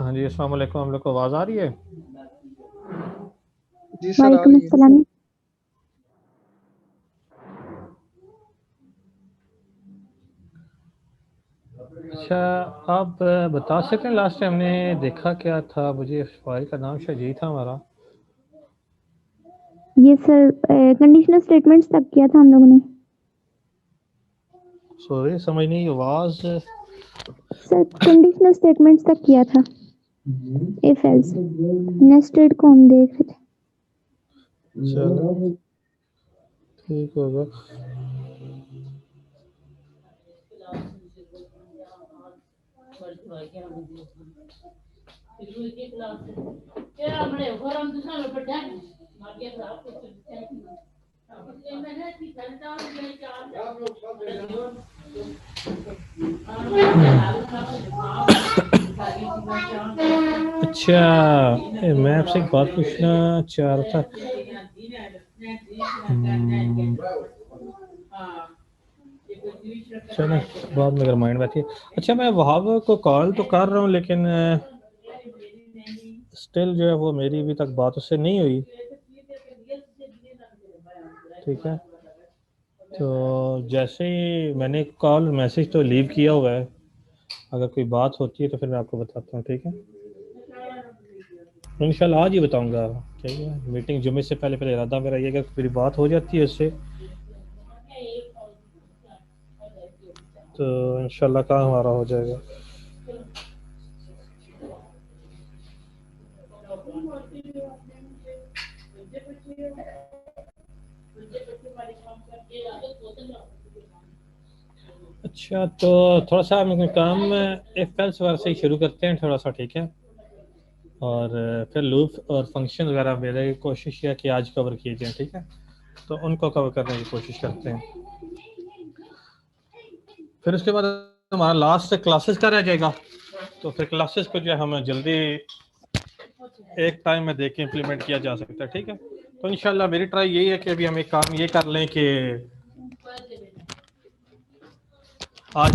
हाँ जी, अस्सलाम वालेकुम। हम लोग को आवाज़ आ रही है? जी सर, आ वालेकुम रही है। अस्सलाम। अच्छा, आप बता सकते हैं लास्ट टाइम हमने देखा क्या था? मुझे फाइल का नाम शायद यही था हमारा। ये सर कंडीशनल स्टेटमेंट्स तक किया था हम लोगों ने। सॉरी, समझ नहीं आवाज़। सर कंडीशनल स्टेटमेंट्स तक किया था। इफ एल्स नेस्टेड को हम देख रहे थे। चलो ठीक होगा। अच्छा, मैं आपसे एक बात पूछना चाह रहा था। चलो बाद में अगर माइंड में आती है। अच्छा, मैं वहाब को कॉल तो कर रहा हूँ, लेकिन स्टिल जो है वो मेरी अभी तक बात उससे नहीं हुई। ठीक है, तो जैसे ही मैंने कॉल मैसेज तो लीव किया हुआ है, अगर कोई बात होती है तो फिर मैं आपको बताता हूँ। ठीक है, इंशाल्लाह आज ही बताऊंगा। ठीक है, मीटिंग जुमे से पहले पहले इरादा मेरा ये कि मेरी बात हो जाती है उससे, तो इंशाल्लाह काम हमारा हो जाएगा। अच्छा, तो थोड़ा सा हम काम इफ एल्स वगैरह से ही शुरू करते हैं थोड़ा सा। ठीक है, और फिर लूप और फंक्शन वगैरह मेरे कोशिश किया कि आज कवर किए जाए। ठीक है, तो उनको कवर करने की कोशिश करते हैं। फिर उसके बाद हमारा लास्ट क्लासेस का रह जाएगा, तो फिर क्लासेस को जो है हमें जल्दी एक टाइम में देख के इम्प्लीमेंट किया जा सकता है। ठीक है, तो इंशाल्लाह मेरी ट्राई यही है कि अभी हम एक काम ये कर लें कि आज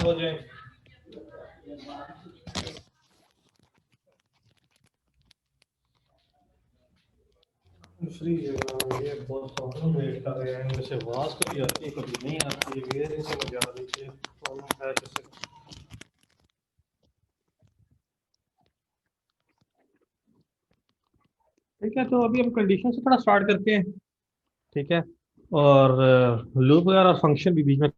हो जाए फ्री। ये बहुत प्रॉब्लम वेट कर रहे हैं, इनमें से आवाज़ कभी आती है कभी नहीं आती है, ये नहीं समझ आ रही है प्रॉब्लम है जैसे। ठीक है, तो अभी हम कंडीशन से थोड़ा स्टार्ट करते हैं। ठीक है, और लूप वगैरह और फंक्शन भी बीच में।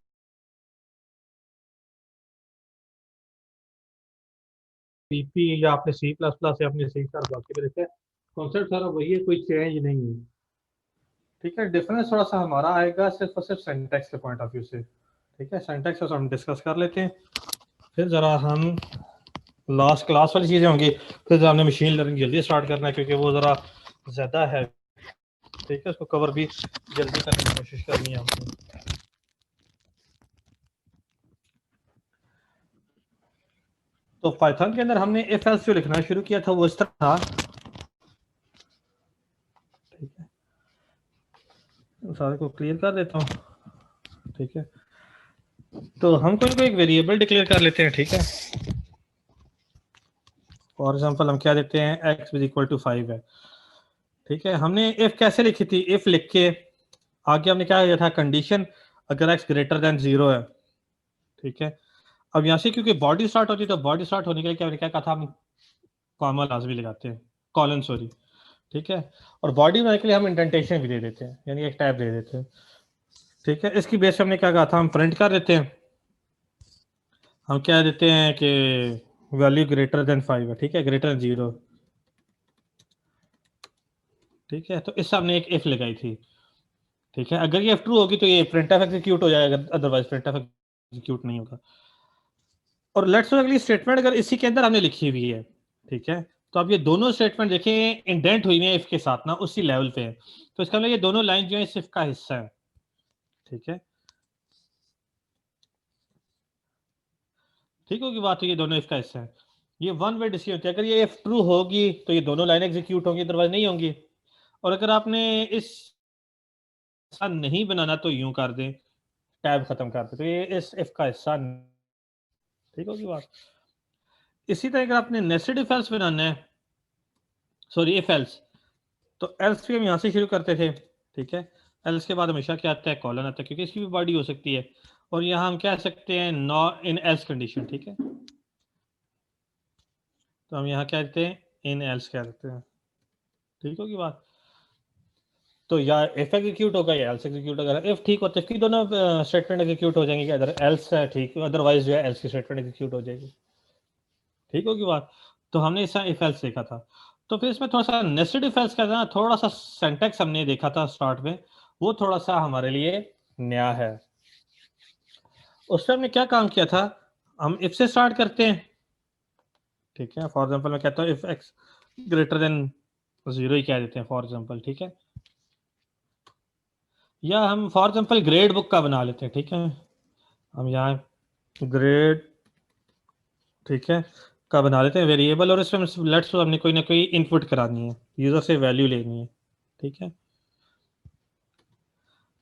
पीपी या आपने सी प्लस प्लस या अपने सी शार्प बाकी में देखे, कॉन्सेप्ट सारा वही है, कोई चेंज नहीं है। ठीक है, डिफरेंस थोड़ा सा हमारा आएगा सिर्फ और सिर्फ सिंटैक्स के पॉइंट ऑफ व्यू से। ठीक है, सिंटैक्स को हम डिस्कस कर लेते हैं, फिर ज़रा हम लास्ट क्लास वाली चीज़ें होंगी, फिर जरा हमने मशीन लर्निंग जल्दी स्टार्ट करना है क्योंकि वो ज़रा ज़्यादा है। ठीक है, उसको कवर भी जल्दी करने की कोशिश करनी है हमने। तो पाइथन के अंदर हमने इफ एल्स जो लिखना शुरू किया था वो इस तरह था। ठीक है, सारे को क्लियर कर देता हूँ। ठीक है, तो हम कोई एक वेरिएबल डिक्लेयर कर लेते हैं। ठीक है, फॉर एग्जांपल हम क्या देते हैं, x इज इक्वल टू 5 है। ठीक है, हमने इफ कैसे लिखी थी, इफ लिख के आगे हमने क्या किया था, कंडीशन अगर x ग्रेटर देन 0 है। ठीक है, अब यहाँ से क्योंकि बॉडी स्टार्ट होती है तो बॉडी स्टार्ट होने के लिए क्या हमने क्या कहा था, हम कॉमा लाजमी लगाते हैं, कॉलन सॉरी। ठीक है, और बॉडी बनाने के लिए हम इंडेंटेशन भी दे देते हैं, यानी एक टैब दे देते हैं। ठीक है, इसकी बेस पे हमने क्या कहा था, हम प्रिंट कर देते हैं, हम क्या देते हैं कि वैल्यू ग्रेटर देन 5 है। ठीक है, ग्रेटर देन 0। ठीक है, तो इस हमने एक इफ लगाई थी। ठीक है, अगर ये ट्रू होगी तो ये प्रिंट एफ एग्जीक्यूट हो जाएगा, अदरवाइज प्रिंट एफ एग्जीक्यूट नहीं होगा। और लेट्स सो अगली स्टेटमेंट अगर इसी के अंदर हमने लिखी हुई है। ठीक है, तो अब ये दोनों स्टेटमेंट देखें इंडेंट हुई है इफ के साथ ना, उसी लेवल पे है, तो इसका मतलब ये दोनों लाइन जो है इस इफ का हिस्सा है। ठीक है, ठीक होगी बात, तो ये दोनों इफ का हिस्सा है। ये वन वे डिसीजन होती है, अगर ये इफ ट्रू होगी तो ये दोनों लाइन एग्जीक्यूट होंगी, अदरवाइज नहीं होंगी। और अगर आपने इस ऐसा नहीं बनाना तो यूं कर दें, टैब खत्म कर दें, तो ये इस इफ का हिस्सा। ठीक होगी बात। इसी तरह अगर आपने नेस्टेड इफ एल्स बनाना है, सॉरी इफ एल्स, तो एल्स भी हम यहाँ से शुरू करते थे, ठीक है। एल्स के बाद हमेशा क्या आता है, कॉलन आता है, क्योंकि इसकी भी बॉडी हो सकती है। और यहाँ हम कह सकते हैं नॉट इन एल्स कंडीशन, ठीक है। तो हम यहाँ क्या कहते हैं, इन एल्स कह देते हैं, ठीक होगी बात। तो या इफ एग्जीक्यूट होगा या एल्स एग्जीक्यूट होगा। इफ ठीक होता है, दोनों स्टेटमेंट एग्जीक्यूट हो जाएंगे, अदर एल्स है ठीक, अदरवाइज जो है एल्स की स्टेटमेंट एग्जीक्यूट हो जाएगी, ठीक होगी बात। तो हमने इसका इफ एल्स देखा था। तो फिर इसमें थोड़ा सा नेस्टेड इफ एल्स का ना, थोड़ा सा सिंटैक्स हमने देखा था स्टार्ट में, वो थोड़ा सा हमारे लिए नया है। उसमें हमने क्या काम किया था, हम इफ से स्टार्ट करते हैं, ठीक है। फॉर एग्जांपल मैं कहता हूँ इफ एक्स ग्रेटर देन 0 ही कह देते हैं फॉर एग्जांपल, ठीक है। या हम फॉर एग्जांपल ग्रेड बुक का बना लेते हैं, ठीक है। हम यहाँ ग्रेड, ठीक है, का बना लेते हैं वेरिएबल, और इसमें लेट्स हमने कोई ना कोई इनपुट करानी है, यूजर से वैल्यू लेनी है, ठीक है।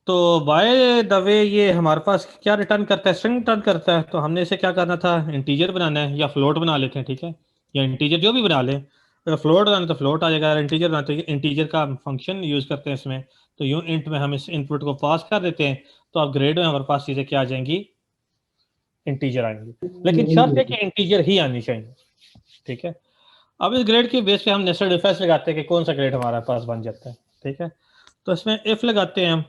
तो बाय द वे ये हमारे पास क्या रिटर्न करता है, स्ट्रिंग रिटर्न करता है। तो हमने इसे क्या करना था, इंटीजर बनाना है, या फ्लोट बना लेते हैं, ठीक है, या इंटीजर जो भी बना लें। अगर फ्लोट बनाना तो फ्लोट आ जाएगा, इंटीजर बनाना तो इंटीजर का फंक्शन यूज करते हैं इसमें। तो यूं इंट में हम इस इनपुट को पास कर देते हैं, तो अब ग्रेड में हमारे पास चीजें क्या आ जाएंगी, इंटीजर आएंगी। लेकिन शर्त है कि इंटीजर ही आनी चाहिए, ठीक है। अब इस ग्रेड के बेस पे हम नेस्टेड इफ एल्स लगाते हैं कि कौन सा ग्रेड हमारे पास बन जाता है, ठीक है। तो इसमें इफ लगाते हैं हम,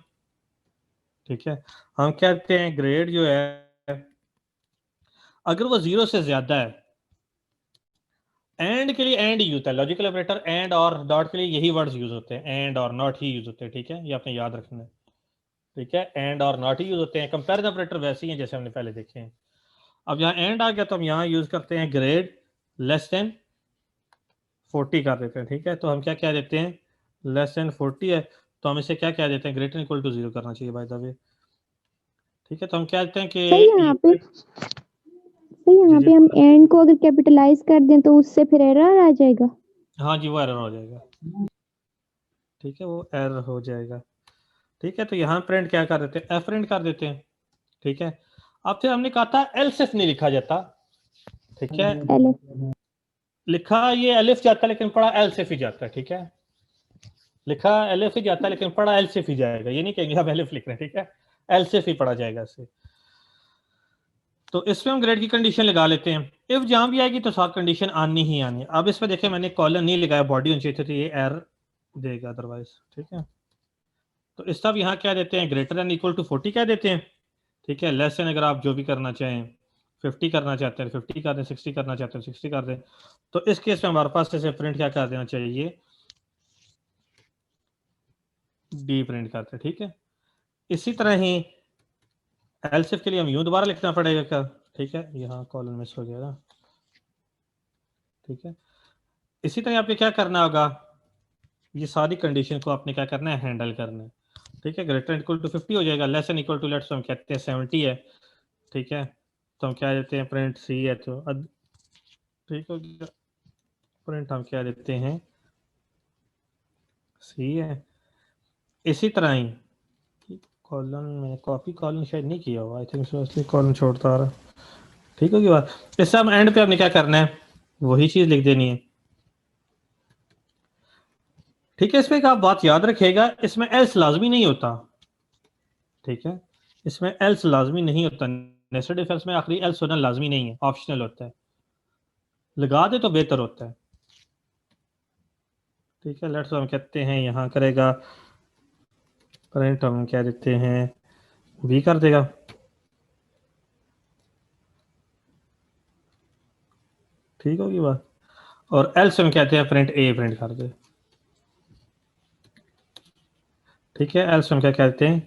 ठीक है। हम कहते हैं ग्रेड जो है अगर वो 0 से ज्यादा है, एंड के लिए एंड यूज होता है, लॉजिकल ऑपरेटर एंड और डॉट के लिए यही वर्ड्स यूज होते हैं, एंड और नॉट ही यूज होते हैं, ठीक है, ये आपने याद रखना है, ठीक है। एंड और नॉट ही यूज होते हैं, कंपैरिजन ऑपरेटर वैसे ही हैं जैसे हमने पहले देखे हैं। अब यहाँ एंड आ गया तो हम यहाँ यूज करते हैं ग्रेड लेस देन 40 कर देते हैं, ठीक है। तो हम क्या कह देते हैं, लेस देन 40 है, तो हम इसे क्या कह देते हैं, ग्रेटर इक्वल टू 0 करना चाहिए बाय द वे, ठीक है। तो हम क्या कहते हैं कि सही यहाँ पे, सही जी यहाँ जी, पे हम एंड को अगर कैपिटलाइज कर दें तो उससे फिर एरर आ जाएगा। हाँ जी, वो एरर हो जाएगा, ठीक है, वो एरर हो जाएगा, ठीक है। तो यहाँ प्रिंट क्या कर देते हैं, एफ प्रिंट कर देते हैं, ठीक है। अब फिर हमने कहा था एल्स इफ नहीं लिखा जाता, ठीक है। एलिफ, लिखा ये एलिफ जाता लेकिन पढ़ा एल्स इफ ही जाता है, ठीक है। लिखा एलिफ ही जाता है लेकिन पढ़ा एल्स इफ ही जाएगा, ये नहीं कहेंगे आप एलिफ लिख रहे हैं, ठीक है, एल्स इफ ही पढ़ा जाएगा इससे। तो इसमें हम ग्रेड की कंडीशन लगा लेते हैं, इफ जहां भी आएगी तो साथ कंडीशन आनी ही आनी है। अब इसमें देखिए मैंने कॉलन नहीं लगाया, बॉडी होनी चाहिए थी, तो ये एरर देगा अदरवाइज, ठीक है। तो इस सब यहाँ क्या देते हैं, ग्रेटर देन इक्वल टू 40 क्या देते हैं, ठीक है। लेस देन अगर आप जो भी करना चाहें, 50 करना चाहते हैं 50 कर दें, 60 करना चाहते हैं 60 कर दें। तो इस केस में हमारे पास जैसे प्रिंट क्या कर देना चाहिए, डी प्रिंट करते हैं, ठीक है। इसी तरह ही एल्स इफ के लिए हम यूं दोबारा लिखना पड़ेगा क्या, ठीक है, यहाँ कॉलन मिस हो गया ना, ठीक है। इसी तरह आपने क्या करना होगा, ये सारी कंडीशन को आपने क्या करना है, हैंडल करना है, ठीक है। ग्रेटर इक्वल टू 50 हो जाएगा, less than equal to let's हम कहते हैं 70 है, ठीक है। तो हम क्या देते हैं, प्रिंट सी है, तो ठीक हो गया, प्रिंट हम क्या देते हैं, सी है। इसी तरह ही कॉलन में कॉपी कॉलन शायद नहीं किया हुआ, आई थिंक सो, इसलिए कॉलन छोड़ता आ रहा, ठीक होगी बात। इससे हम एंड पे आपने क्या करना है, वही चीज लिख देनी है, ठीक है। इसमें एक आप बात याद रखिएगा, इसमें एल्स लाजमी नहीं होता, ठीक है। इसमें एल्स लाजमी नहीं होता, नेस्टेड इफ एल्स में आखिरी एल्स होना लाजमी नहीं है, ऑप्शनल होता है, लगा दे तो बेहतर होता है, ठीक है। लेट्स हम कहते हैं यहाँ करेगा प्रिंट, हम क्या देते हैं, भी कर देगा, ठीक होगी बात। और एल्स हम कहते हैं प्रिंट ए प्रिंट कर दे, ठीक है। एल्स हम क्या कहते हैं,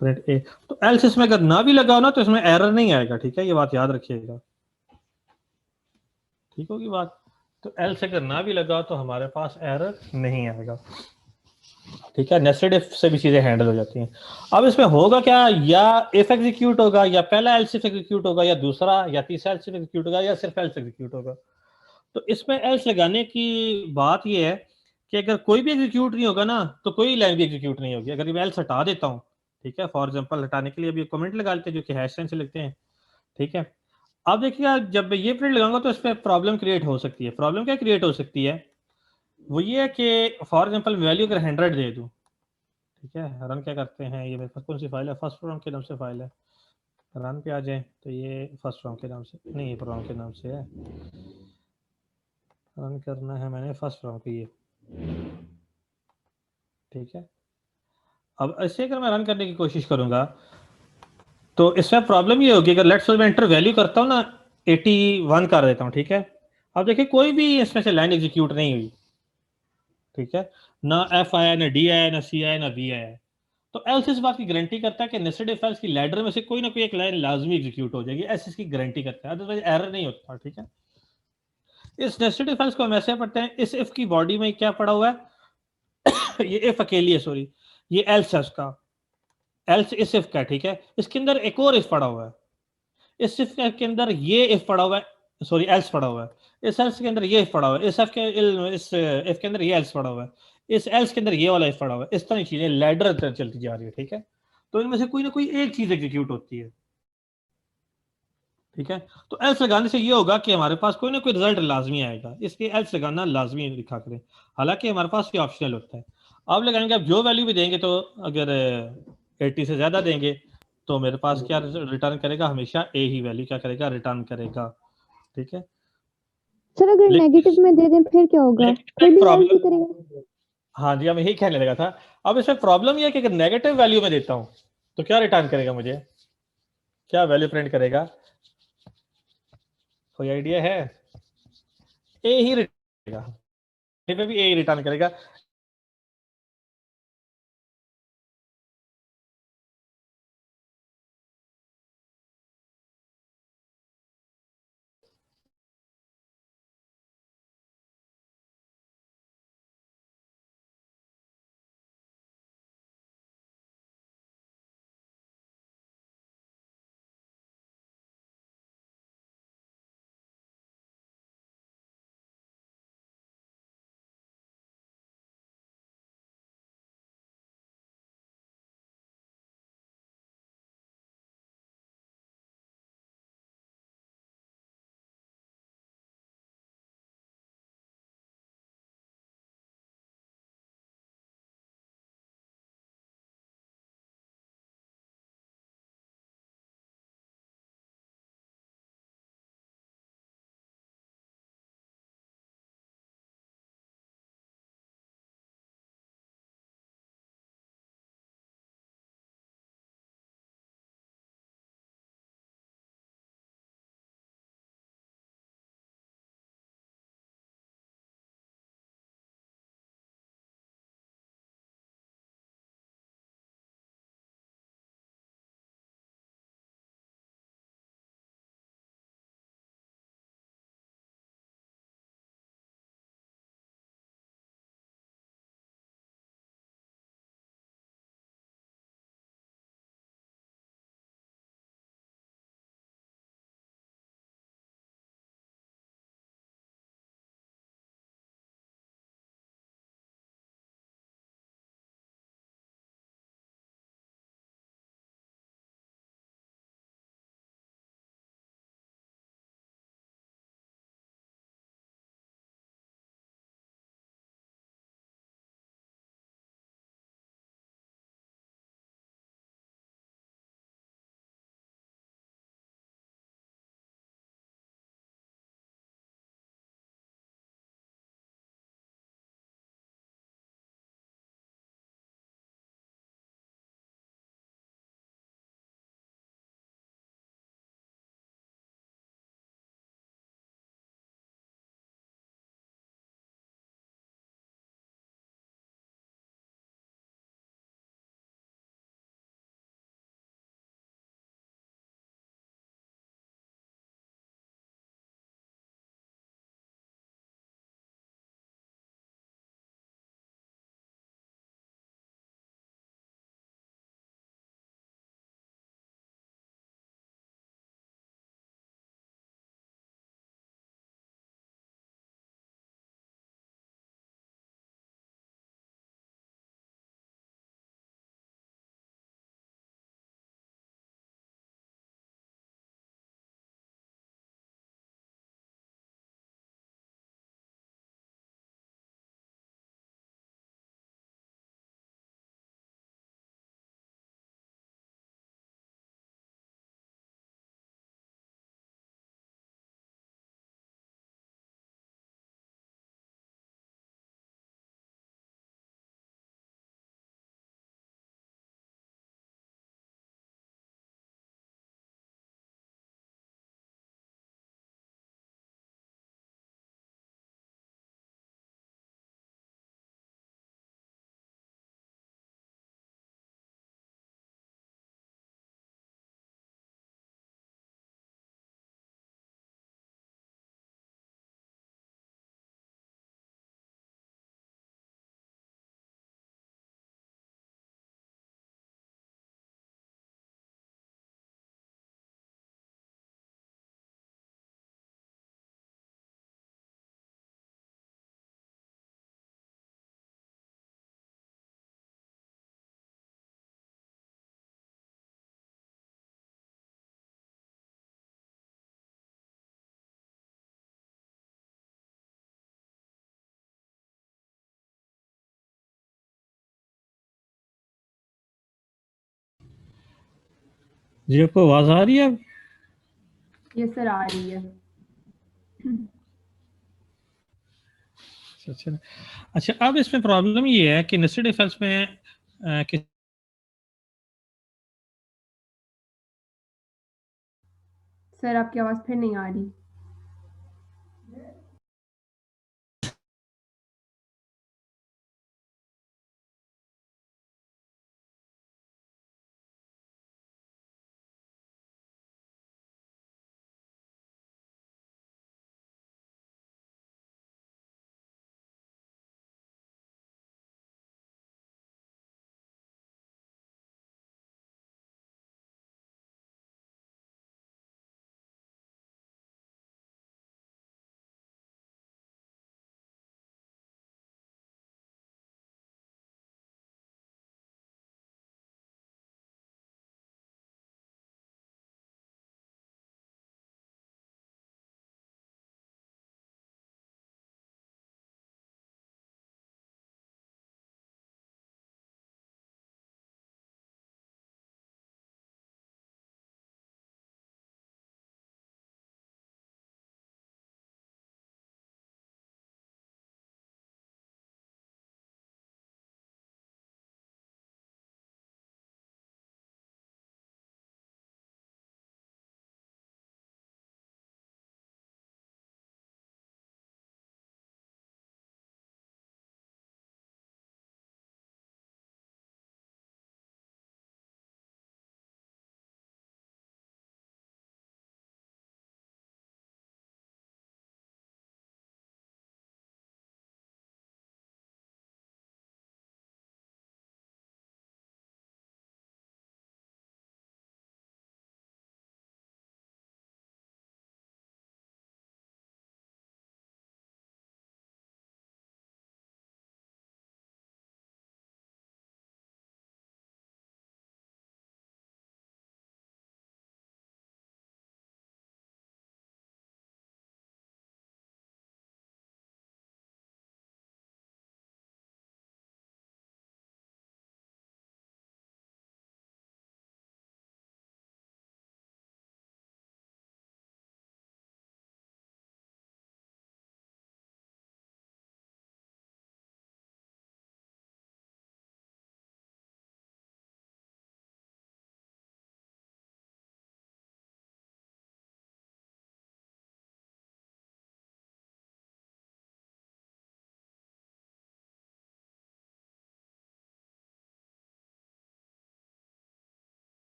प्रिंट ए। तो एल्स इसमें अगर ना भी लगा हो ना तो इसमें एरर नहीं आएगा, ठीक है, ये बात याद रखिएगा, ठीक होगी बात। तो एल्स अगर ना भी लगा तो हमारे पास एरर नहीं आएगा, ठीक है। नेस्टेड इफ से भी चीजें हैंडल हो जाती हैं। अब इसमें होगा क्या, या इफ एग्जीक्यूट होगा, या पहला एल्स इफ एग्जीक्यूट होगा, या दूसरा या तीसरा एल्स इफ एग्जीक्यूट होगा, या सिर्फ एल्स एग्जीक्यूट होगा। तो इसमें एल्स लगाने की बात यह है कि अगर कोई भी एग्जीक्यूट नहीं होगा ना तो कोई लाइन भी एग्जीक्यूट नहीं होगी। अगर मैं एल्स हटा देता हूँ, ठीक है, फॉर एग्जांपल हटाने के लिए अभी कमेंट लगा लेते हैं जो कि हैश साइन से लिखते हैं, ठीक है। अब देखिएगा जब मैं ये प्रिंट लगाऊंगा तो इस पर प्रॉब्लम क्रिएट हो सकती है। प्रॉब्लम क्या क्रिएट हो सकती है, वो ये है कि फॉर एग्जांपल वैल्यू अगर 100 दे दूं, ठीक है, रन क्या करते हैं, ये मेरे पास कौन सी फाइल है, फर्स्ट प्रोग्राम के नाम से फाइल है, रन पे आ जाए तो ये फर्स्ट प्रोग्राम के नाम से नहीं, ये प्रोग्राम के नाम से है, रन करना है मैंने फर्स्ट प्रोग्राम पे ये, ठीक है। अब ऐसे अगर मैं रन करने की कोशिश करूंगा तो इसमें प्रॉब्लम ये होगी, अगर लेट्स मैं एंटर वैल्यू करता हूँ ना, 81 कर देता हूँ, ठीक है। अब देखिए कोई भी इसमें से लाइन एग्जीक्यूट नहीं हुई, ठीक है, ना एफ आया, ना डी आया, ना सी आया, ना बी आया। तो एल्स इस बात की गारंटी करता है कि नेस्टेड इफ एल्स की लैडर में से कोई ना कोई एक लाइन लाजमी एग्जीक्यूट हो जाएगी, ऐसे इसकी गारंटी करता है, अदरवाइज एरर नहीं होता, ठीक है। इस नेस्टेड इफ एल्स को हम ऐसे पढ़ते हैं, इस इफ की बॉडी में क्या पड़ा हुआ है ये इफ अकेली है, सॉरी, ये एल्स है उसका, एल्स इस इफ का, ठीक है। इसके अंदर एक और इफ पड़ा हुआ है, इस इफ के अंदर ये इफ पड़ा हुआ है, सॉरी एल्स पड़ा हुआ है, इस एल्स के अंदर ये इफ पड़ा हुआ है, इस इफ के अंदर ये एल्स पड़ा हुआ है, इस एल्स के अंदर ये वाला इफ पड़ा हुआ है, इस तरह की चीजें लैडर चलती जा रही है, ठीक है। तो इनमें से कोई ना कोई एक चीज एग्जीक्यूट होती है, ठीक है। तो एल्स लगाने से ये होगा कि हमारे पास कोई ना कोई रिजल्ट लाजमी आएगा, इसलिए एल्स लगाना लाजमी लिखा करें, हालांकि हमारे पास ये ऑप्शनल होता है। अब लगाएंगे, आप जो वैल्यू भी देंगे, तो अगर 80 से ज्यादा देंगे तो मेरे पास क्या रिटर्न करेगा, हमेशा ए ही वैल्यू क्या करेगा, रिटर्न करेगा, ठीक है। सर अगर लेकिन नेगेटिव में दे दें फिर क्या होगा, लेकिन इसमें फिर एक भी एल्स ही प्रॉब्लम, करेगा? हाँ जी, मैं यही कहने लगा था। अब इसमें प्रॉब्लम यह है कि अगर नेगेटिव वैल्यू में देता हूं तो क्या रिटर्न करेगा, मुझे क्या वैल्यू प्रिंट करेगा, कोई आइडिया है? ए ही रिटर्न करेगा, कहीं पे भी ए ही रिटर्न करेगा। जी आपको आवाज आ रही है? ये सर आ रही है। अच्छा अच्छा, अब इसमें प्रॉब्लम ये है कि नेस्टेड इफ एल्स में सर आपकी आवाज फिर नहीं आ रही।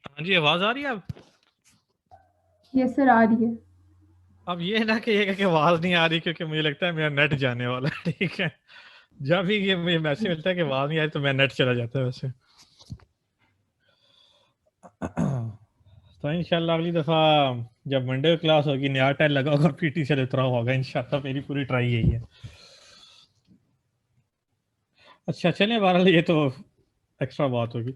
हाँ जी, आवाज आ रही है अब? ये सर आ रही है। अब ये ना कि ये कि आवाज नहीं आ रही क्योंकि मुझे लगता है मेरा नेट जाने वाला है। ठीक है, जब भी ये मुझे मैसेज मिलता है कि आवाज नहीं आ रही तो मेरा नेट चला जाता है वैसे। तो इंशाल्लाह अगली दफा जब मंडे को क्लास होगी नया टाइम लगा होगा, पीटी से उतरा होगा इंशाल्लाह। मेरी पूरी ट्राई यही है। अच्छा चलिए, बहरहाल ये तो एक्स्ट्रा बात होगी।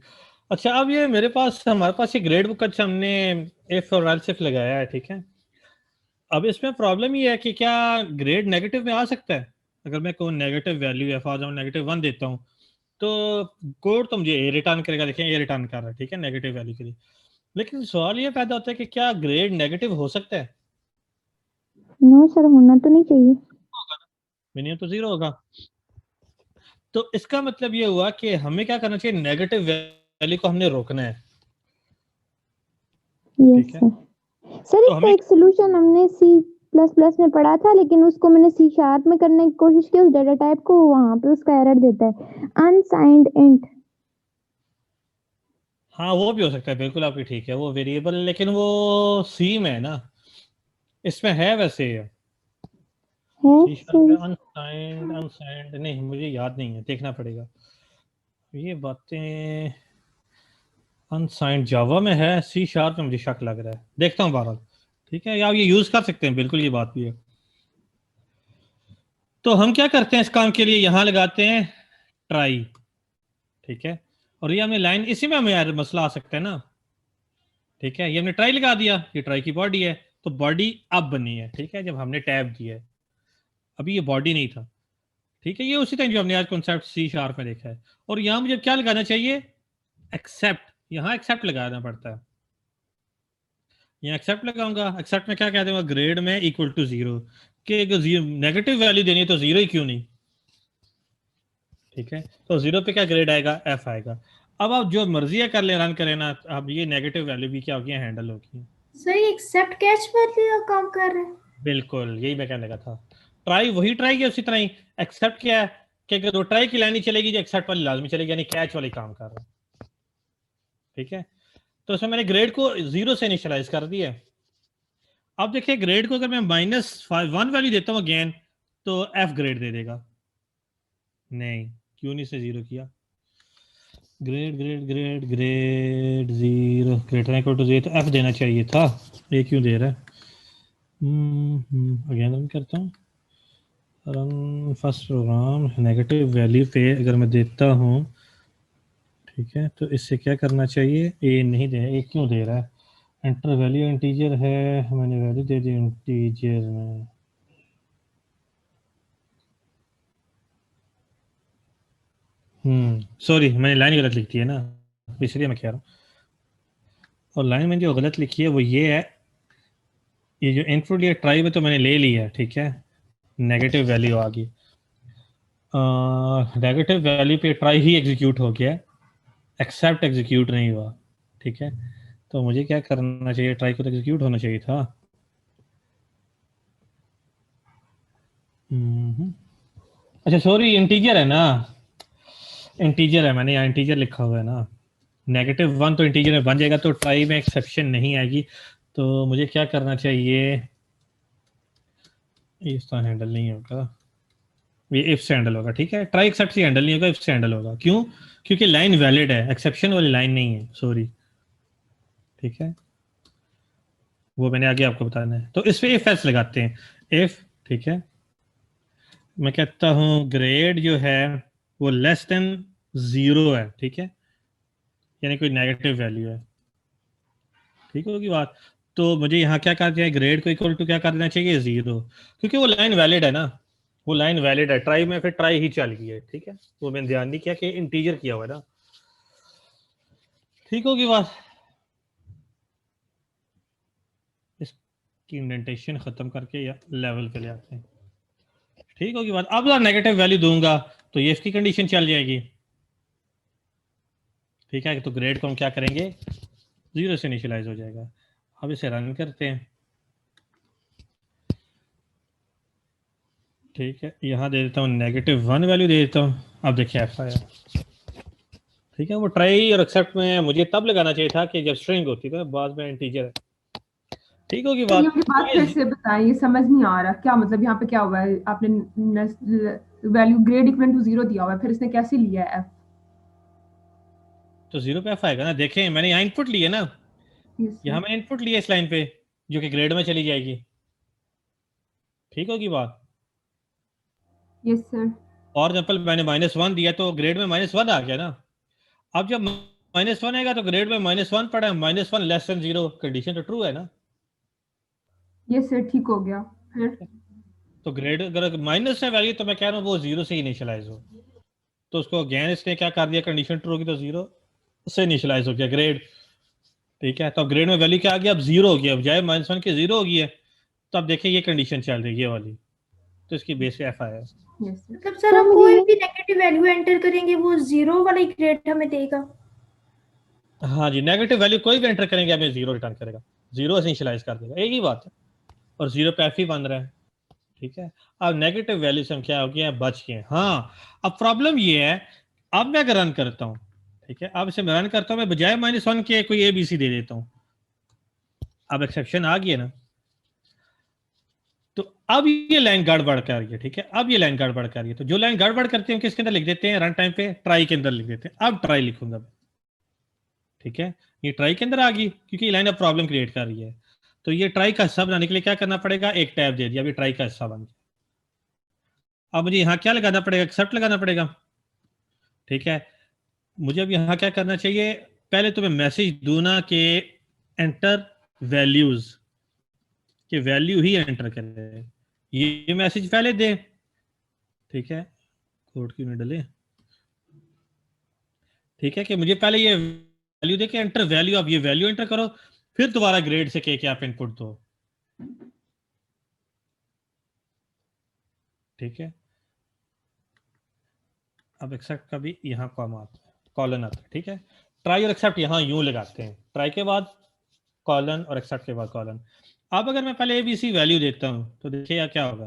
अच्छा, अब ये मेरे पास हमारे पास ये ग्रेड बुक अच्छा हमने इफ और एल्स इफ लगाया है, ठीक है। अब इसमें प्रॉब्लम ये है कि क्या ग्रेड नेगेटिव में आ सकता है? अगर मैं कोई नेगेटिव वैल्यू है, फॉर एग्जाम्पल -1 देता हूँ, तो कोड तो मुझे ए रिटर्न करेगा। देखें, ए रिटर्न कर रहा है, ठीक है, नेगेटिव वैल्यू के लिए। लेकिन सवाल ये पैदा होता है कि क्या ग्रेड नेगेटिव हो सकता है? नो सर, होना तो नहीं चाहिए। मिनिमम तो 0 होगा। तो इसका मतलब ये हुआ कि हमें क्या करना चाहिए, नेगेटिव वैल्यू को हमने रोकना है। यस ठीक है, सर। सर तो इसका हमें एक सोल्यूशन हमने C++ में पढ़ा था, लेकिन उसको मैंने C# में करने की कोशिश की, उस डेटा टाइप को, वहां पे उसका एरर देता है अनसाइंड इंट। हाँ वो भी हो सकता है, बिल्कुल आपकी ठीक है, वो वेरिएबल, लेकिन वो सी में है ना, इसमें है वैसे है सी शार्प सर। में अनसाइंड, अनसाइंड नहीं, मुझे याद नहीं है, देखना पड़ेगा ये बातें। अनसाइंड जावा में है, सी शार्प में मुझे शक लग रहा है, देखता हूँ बहरहाल। ठीक है, या आप ये यूज कर सकते हैं, बिल्कुल ये बात भी है। तो हम क्या करते हैं इस काम के लिए, यहां लगाते हैं ट्राई। ठीक है, और ये हमने लाइन, इसी में हमें यार मसला आ सकता है ना। ठीक है, ये हमने ट्राई लगा दिया, ये ट्राई की बॉडी है, तो बॉडी अब बनी है। ठीक है, जब हमने टैब दिया है, अभी ये बॉडी नहीं था। ठीक है, ये उसी टाइम जो हमने आज कॉन्सेप्ट सी शार्प में देखा है। और यहां मुझे क्या लगाना चाहिए, एक्सेप्ट, यहां एक्सेप्ट लगाना पड़ता है। यहाँ एक्सेप्ट लगाऊंगा, एक्सेप्ट में क्या कह दूंगा, ग्रेड में इक्वल टू 0, कि नेगेटिव वैल्यू देनी है तो 0 ही क्यों नहीं। ठीक है, तो 0 पे क्या ग्रेड आएगा, एफ आएगा। अब आप जो मर्जी है कर ले, रन करें ना, अब ये नेगेटिव वैल्यू भी क्या होगी, हैंडल होगी। सही एक्सेप्ट कैच वैल्यू का काम कर रहे हैं। बिल्कुल यही मैं कहने का था। ट्राई वही ट्राई है, उसी तरह ही एक्सेप्ट क्या है कि अगर वो ट्राई की लाइन ही चलेगी, जो एक्सेप्ट वाली लाजमी चलेगी, यानी कैच वाली काम कर रहा है। ठीक है, तो इसमें मैंने ग्रेड को 0 से इनिशियलाइज कर दिया है। अब देखिए ग्रेड को अगर मैं -1 वैल्यू देता हूँ अगेन, तो एफ ग्रेड दे देगा। नहीं, क्यों नहीं से 0 किया, grade grade grade grade 0 greater equal to 0, तो एफ देना चाहिए था, ये क्यों दे रहा है। अगेन रन करता हूँ, run first program, negative value पे अगर मैं देता हूँ, ठीक है, तो इससे क्या करना चाहिए, ए नहीं दे, ए क्यों दे रहा है, एंटर वैल्यू इंटीजर है, मैंने वैल्यू दे दी इंटीजर में। सॉरी, मैंने लाइन गलत लिख दी है ना, इसलिए मैं कह रहा हूँ। और लाइन में जो गलत लिखी है वो ये है, ये जो इनपुट लिया ट्राई में तो मैंने ले लिया है। ठीक है, नेगेटिव वैल्यू आ गई, नेगेटिव वैल्यू पे ट्राई ही एग्जीक्यूट हो गया, एक्सेप्ट एग्जीक्यूट नहीं हुआ। ठीक है, तो मुझे क्या करना चाहिए, ट्राई को तो एग्जीक्यूट होना चाहिए था। अच्छा सॉरी, इंटीजर है ना, इंटीजर है, मैंने यहाँ इंटीजर लिखा हुआ है ना, -1 तो इंटीजर में बन जाएगा, तो ट्राई में एक्सेप्शन नहीं आएगी। तो मुझे क्या करना चाहिए, इस तरह हैंडल नहीं होगा, ये इफ से हैंडल होगा। ठीक है, ट्राई एक्सेप्ट से हैंडल नहीं होगा, इफ से हैंडल होगा। क्यों, क्योंकि लाइन वैलिड है, एक्सेप्शन वाली लाइन नहीं है, सॉरी। ठीक है, वो मैंने आगे आपको बताना है। तो इस पे इफ एल्स लगाते हैं, इफ, ठीक है, मैं कहता हूं ग्रेड जो है वो लेस देन 0 है। ठीक है, यानी कोई नेगेटिव वैल्यू है। ठीक होगी बात, तो मुझे यहाँ क्या कर दिया है, ग्रेड को इक्वल टू क्या कर देना चाहिए, 0, क्योंकि वो लाइन वैलिड है ना, वो लाइन वैलिड है। ट्राई में फिर ट्राई ही चल गई है। ठीक है, वो मैंने ध्यान नहीं किया कि इंटीजर किया हुआ है ना। ठीक होगी बात, इसकी इंडेंटेशन खत्म करके या लेवल पे ले आते हैं। ठीक होगी बात, अब नेगेटिव वैल्यू दूंगा तो ये इसकी कंडीशन चल जाएगी। ठीक है, तो ग्रेड को हम क्या करेंगे, 0 से इनिशियलाइज हो जाएगा। अब इसे रन करते हैं। ठीक है, यहाँ दे देता हूँ -1 वैल्यू दे देता हूँ। अब देखिए एफ आया। ठीक है, वो ट्राई और एक्सेप्ट में मुझे तब लगाना चाहिए था कि जब स्ट्रिंग होती थी, बाद में इंटीजर है। ठीक होगी तो ये बात, मुझे बात फिर से बताएं, ये समझ नहीं आ रहा क्या मतलब, यहाँ पे क्या हुआ है, आपने वैल्यू ग्रेड इक्वल टू 0 दिया हुआ है, फिर इसने कैसे लिया है एफ। तो 0 पे एफ आएगा ना। देखें मैंने यहाँ इनपुट लिए ना, यस यहाँ सर। मैंने इनपुट लिया इस लाइन पे, जो कि ग्रेड में चली जाएगी। ठीक होगी बात, यस सर। और एग्जाम्पल मैंने -1 दिया तो ग्रेड में -1 आ गया ना। अब जब -1 आएगा तो ग्रेड में -1 पड़ा है, -1 लेस देन 0, कंडीशन तो ट्रू है ना। यस सर, ठीक हो गया। फिर तो ग्रेड अगर माइनस है वैल्यू, तो मैं कह रहा हूँ वो 0 से इनिशियलाइज हो, तो उसको अगेन इसने क्या कर दिया, कंडीशन ट्रू होगी तो 0 से इनिशियलाइज हो गया ग्रेड। ठीक है, तो अब ग्रेड में वैल्यू क्या आ गया, अब 0 हो गया, बजाय -1 के 0 हो गई है। तो अब देखिए ये कंडीशन चल रही है, ये वाली। तो इसकी बेस पे एफ आया है। Yes sir. मतलब सर हम कोई भी नेगेटिव वैल्यू एंटर करेंगे वो जीरो वाला ही ग्रेड हमें देगा। हाँ जी, नेगेटिव वैल्यू कोई भी एंटर करेंगे हमें जीरो रिटर्न करेगा, जीरो इनिशियलाइज कर देगा, एक ही बात है, और जीरो पे एफ ही बन रहा है। ठीक है, अब नेगेटिव वैल्यू से हम क्या हो गया, बच गए। हाँ, अब प्रॉब्लम ये है, अब मैं अगर रन करता हूँ, ठीक है, अब इसे मैं रन करता हूँ, मैं बजाय -1 के कोई ABC दे देता हूँ, अब एक्सेप्शन आ गया ना, तो अब ये लाइन गड़बड़ कर रही है। ठीक है, अब ये लाइन गड़बड़ कर रही है, तो जो लाइन गड़बड़ करते हैं किसके अंदर लिख देते हैं, रन टाइम पे ट्राई के अंदर लिख देते हैं। अब ट्राई लिखूंगा मैं, ठीक है, ये ट्राई के अंदर आ गई क्योंकि ये लाइन अब प्रॉब्लम क्रिएट कर रही है। तो ये ट्राई का हिस्सा बनाने के लिए क्या करना पड़ेगा, एक टैब दे दिया, अभी ट्राई का हिस्सा बन गया। अब मुझे यहाँ क्या लगाना पड़ेगा, एक्सेप्ट लगाना पड़ेगा। ठीक है, मुझे अब यहाँ क्या करना चाहिए, पहले तो मैं मैसेज दूं ना कि एंटर वैल्यूज, कि वैल्यू ही एंटर करें, ये मैसेज पहले दे। ठीक है, कोड क्यों नहीं डले। ठीक है, कि मुझे पहले ये वैल्यू दे के एंटर वैल्यू, अब ये वैल्यू एंटर करो, फिर दोबारा ग्रेड से के आप इनपुट दो। ठीक है, अब एक्सेप्ट का भी यहाँ कॉमा आता है, कॉलन आता है। ठीक है, ट्राई और एक्सेप्ट यहाँ यूं लगाते हैं, ट्राई के बाद कॉलन और एक्सेप्ट के बाद कॉलन। अब अगर मैं पहले ABC वैल्यू देता हूं तो देखिए क्या होगा,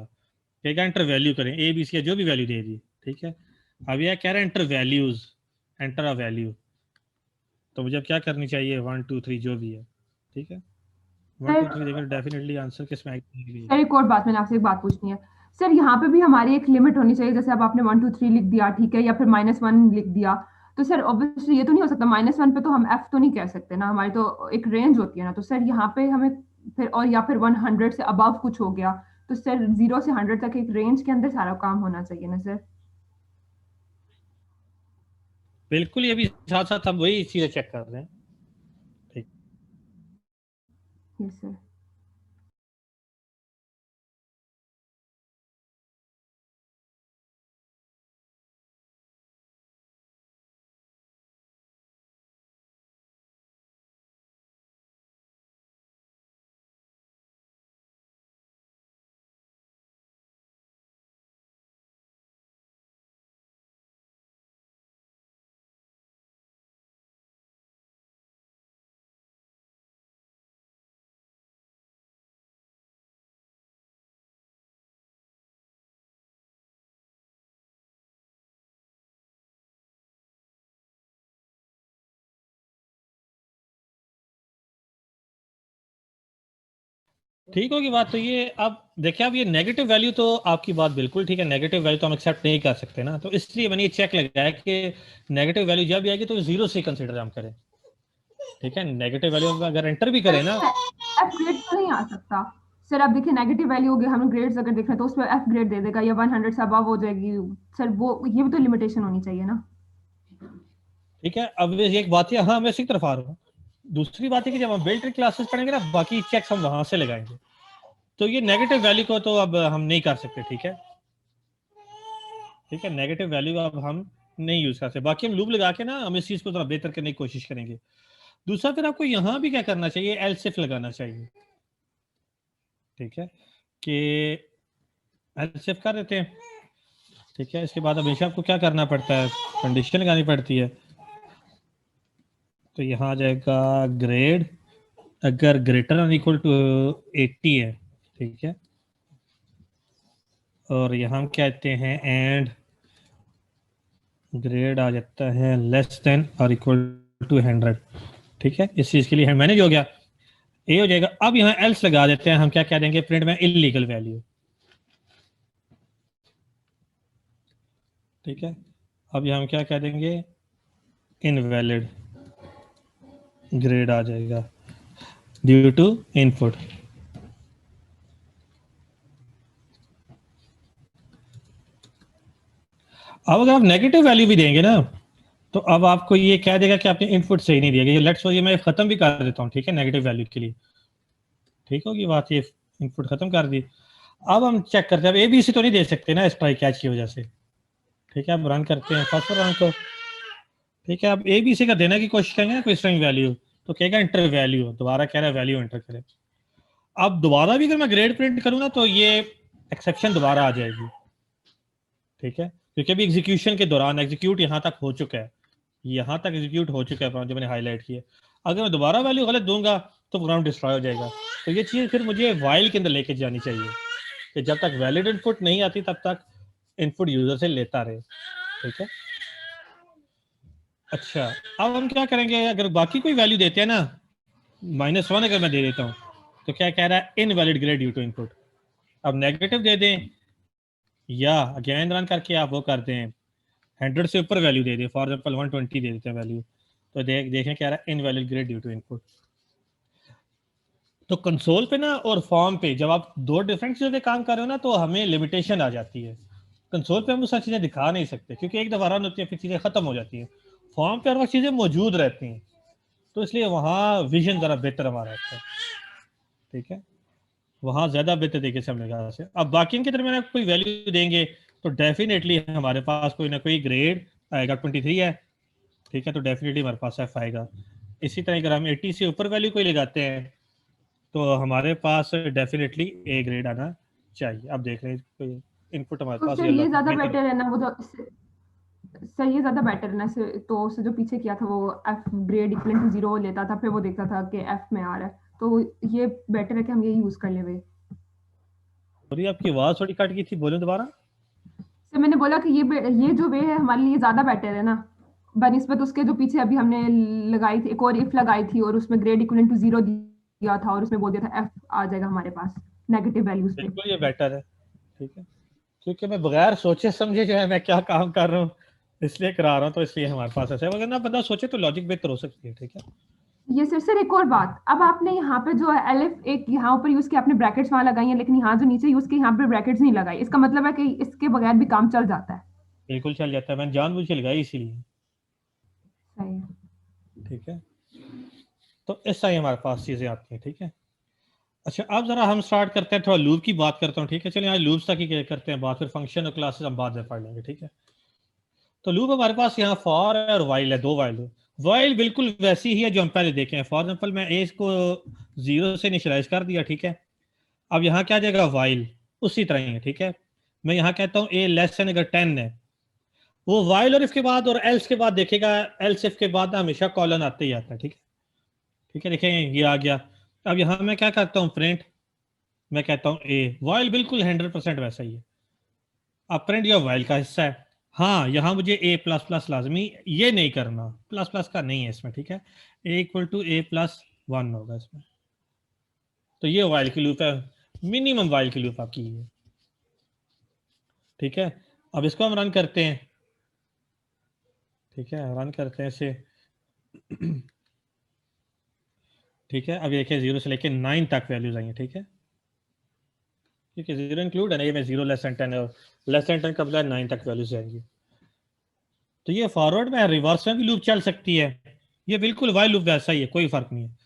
कहेगा एंटर वैल्यू करें, ABC या जो भी वैल्यू दे दी। ठीक है, अब यह कह रहा है enter values, enter a value, तो मुझे अब क्या करनी चाहिए, 1 2 3 जो भी है। ठीक है, 1 2 3 देखकर डेफिनेटली आंसर किस में आएगी। सर एक और बात, मैंने आपसे एक बात पूछनी है सर, यहाँ पे भी हमारी एक लिमिट होनी चाहिए, जैसे अब आपने 1 2 3 लिख दिया, ठीक है, या फिर -1 लिख दिया, तो सर ऑब्वियसली ये तो नहीं हो सकता, -1 पे तो हम F तो नहीं कह सकते ना, हमारी तो एक रेंज होती है ना, तो सर यहाँ पे हमें फिर, और या फिर 100 से अबव कुछ हो गया, तो सर 0 से 100 तक एक रेंज के अंदर सारा काम होना चाहिए ना सर। बिल्कुल, ये भी साथ साथ हम वही चीजें चेक कर रहे हैं। ठीक, यस सर। ठीक होगी बात। तो ये अब देखिए, अब ये नेगेटिव वैल्यू, तो आपकी बात बिल्कुल ठीक है, नेगेटिव वैल्यू तो हम एक्सेप्ट नहीं कर सकते ना, तो इसलिए मैंने ये चेक लगाया कि नेगेटिव वैल्यू जब भी आएगी तो जीरो से कंसीडर हम करें। ठीक है, नेगेटिव वैल्यू अगर एंटर भी करें ना, F ग्रेड तो नहीं आ सकता सर। अब देखिए नेगेटिव वैल्यू हो गई, हम ग्रेड्स अगर देख रहे हैं तो उस पर F ग्रेड दे देगा, या 100 से अबव हो जाएगी सर, वो ये भी तो लिमिटेशन होनी चाहिए ना। ठीक है, अब ये एक बात है, हाँ मैं इसी तरफ आ रहा हूँ। दूसरी बात है कि जब हम बिल्ट इन क्लासेस पढ़ेंगे ना, बाकी चेक्स हम वहां से लगाएंगे, तो ये नेगेटिव वैल्यू को तो अब हम नहीं कर सकते। ठीक है, ठीक है, नेगेटिव वैल्यू अब हम नहीं यूज कर सकते, बाकी हम लूप लगा के ना हम इस चीज को थोड़ा बेहतर करने की कोशिश करेंगे। दूसरा, फिर आपको यहाँ भी क्या करना चाहिए, एल्सिफ लगाना चाहिए। ठीक है, कि एल्सिफ कर देते हैं। ठीक है, इसके बाद हमेशा आपको क्या करना पड़ता है, कंडीशन लगानी पड़ती है। तो यहाँ आ जाएगा ग्रेड अगर ग्रेटर और इक्वल टू 80 है। ठीक है, और यहाँ हम कहते हैं एंड ग्रेड आ जाता है लेस देन और इक्वल टू 100। ठीक है, इस चीज के लिए मैनेज हो गया, ए हो जाएगा। अब यहाँ एल्स लगा देते हैं, हम क्या कह देंगे, प्रिंट में इलीगल वैल्यू। ठीक है, अब यहाँ हम क्या कह देंगे, इनवैलिड ग्रेड आ जाएगा ड्यू टू इनपुट। अब अगर आप नेगेटिव वैल्यू भी देंगे ना, तो अब आपको ये कह देगा कि आपने इनपुट सही नहीं दिया। ये लेट्स सो ये मैं खत्म भी कर देता हूँ, ठीक है, नेगेटिव वैल्यू के लिए। ठीक होगी बात, ये इनपुट खत्म कर दी। अब हम चेक करते हैं, अब ABC तो नहीं दे सकते ना इस ट्राई कैच की वजह से। ठीक है, अब रन करते हैं फर्स्ट रन को। ठीक है, अब ABC का देने की कोशिश करेंगे ना कोई स्ट्रिंग वैल्यू, तो कहेगा एंटर वैल्यू, दोबारा कह रहा है वैल्यू एंटर करें। अब दोबारा भी अगर मैं ग्रेड प्रिंट करूँ ना, तो ये एक्सेप्शन दोबारा आ जाएगी, ठीक है, क्योंकि अभी एग्जीक्यूशन के दौरान एग्जीक्यूट यहाँ तक हो चुका है, यहाँ तक एग्जीक्यूट हो चुका है जो मैंने हाईलाइट किया। अगर मैं दोबारा वैल्यू गलत दूंगा तो प्रोग्राम डिस्ट्रॉय हो जाएगा। तो ये चीज़ फिर मुझे वाइल के अंदर लेके जानी चाहिए कि जब तक वैलिड इनपुट नहीं आती तब तक इनपुट यूजर से लेता रहे, ठीक है। अच्छा, अब हम क्या करेंगे, अगर बाकी कोई वैल्यू देते हैं ना, -1 अगर मैं दे देता हूँ तो क्या कह रहा है, invalid grade due to input. अब नेगेटिव दे दें या अगेन रन करके आप वो कर दें 100 से ऊपर वैल्यू दे दें, फॉर एग्जांपल 120 दे देते हैं वैल्यू, तो देखें क्या रहा है, invalid grade due to input. तो कंसोल पे ना और फॉर्म पे जब आप दो डिफरेंट चीज़ों पे काम कर रहे हो ना तो हमें लिमिटेशन आ जाती है। कंसोल पे हम वो सारी चीज़ें दिखा नहीं सकते क्योंकि एक दफ़ा रन होती है फिर चीज़ें ख़त्म हो जाती हैं। फॉर्म पे हर वक्त चीज़ें मौजूद रहती हैं, तो इसलिए वहाँ विजन ज़रा बेहतर हमारा रहता है, ठीक है, वहाँ ज़्यादा बेहतर तरीके से हम लगा से। अब बाकी इनके दरमियान कोई वैल्यू देंगे तो डेफिनेटली हमारे पास कोई ना कोई ग्रेड आएगा, 23 है, ठीक है, तो डेफिनेटली हमारे पास F आएगा। इसी तरह अगर हम 80 से ऊपर वैल्यू कोई लगाते हैं तो हमारे पास डेफिनेटली ए ग्रेड आना चाहिए। अब देख रहे हैं कोई इनपुट हमारे तो पास सर ये ज्यादा बेटर है ना, वो तो सर ये ज्यादा बेटर है ना तो उससे जो पीछे किया था वो एफ ग्रेड इक्वल टू 0 लेता था, फिर वो देखता था कि एफ में आ रहा है, तो ये बेटर है कि हम ये यूज कर ले। वे सॉरी आपकी आवाज थोड़ी कट गई थी, बोलो दोबारा। सर मैंने बोला कि ये जो वे है हमारे लिए ज्यादा बेटर है ना, बनिस्बत उसके जो पीछे अभी हमने लगाई थी, एक और इफ लगाई थी और उसमें ग्रेड इक्वल टू 0 दिया था और उसमें बोल दिया था एफ आ जाएगा हमारे पास नेगेटिव वैल्यूज पे। बिल्कुल ये बेटर है, ठीक है, क्योंकि मैं बगैर सोचे समझे जो है मैं क्या काम कर रहा हूँ इसलिए करा रहा हूँ, तो इसलिए हमारे पास ऐसा है, अगर ना बंदा सोचे तो लॉजिक बेहतर हो सकती है, ठीक है। ये सर एक और बात, अब आपने यहाँ पे जो है एलिफ एक यहाँ ऊपर यूज किया, आपने ब्रैकेट्स वहां लगाई हैं, लेकिन यहाँ जो नीचे यूज किया यहाँ पे ब्रैकेट्स नहीं लगाई, इसका मतलब है कि इसके बगैर भी काम चल जाता है। बिल्कुल चल जाता है, मैंने जानबूझ के लगाई इसीलिए, सही है। ठीक है, तो ऐसा ही हमारे पास चीजें आती हैं, ठीक है। अच्छा, अब जरा हम स्टार्ट करते हैं, थोड़ा लूप की बात करता हूँ, ठीक है, चलिए आज लूप्स तक ही करते हैं बात, फिर फंक्शन और क्लासेस हम बाद में पढ़ लेंगे, ठीक है। तो लूप हमारे पास यहाँ फॉर है और वाइल है, दो वाइल है। वाइल बिल्कुल वैसी ही है जो हम पहले देखे हैं। फॉर एग्जाम्पल मैं ए को 0 से इनिशियलाइज कर दिया, ठीक है। अब यहाँ क्या जाएगा, वाइल उसी तरह ही है, ठीक है। मैं यहाँ कहता हूँ ए लेस देन अगर 10 है, वो वाइल और इफ के बाद और एल्स के बाद देखेगा, एल्स इफ के बाद हमेशा कॉलन आते ही आता है, ठीक है, ठीक है, देखें ये आ गया। अब यहाँ मैं क्या करता हूँ, प्रिंट, मैं कहता हूँ ए, वाइल बिल्कुल 100% वैसा ही है। अब प्रिंट यह वाइल का हिस्सा है, हाँ यहाँ मुझे ए प्लस प्लस लाजमी ये नहीं करना, प्लस प्लस का नहीं है इसमें, ठीक है, ए इक्वल टू ए प्लस 1 होगा इसमें। तो ये वाइल की लूप है, मिनिमम वाइल की लूप आपकी है, ठीक है। अब इसको हम रन करते हैं, ठीक है, रन करते हैं इसे, ठीक है। अब देखिए 0 से लेके 9 तक वैल्यूज आई हैं, ठीक है, क्योंकि 0 इंक्लूड है ना, ये में 0 लेस देन 10 है और लेस देन 10 का मतलब 9 तक वैल्यूज आएंगी। तो ये फॉरवर्ड में, रिवर्स में भी लूप चल सकती है, ये बिल्कुल वाइल लूप वैसा ही है, कोई फर्क नहीं है।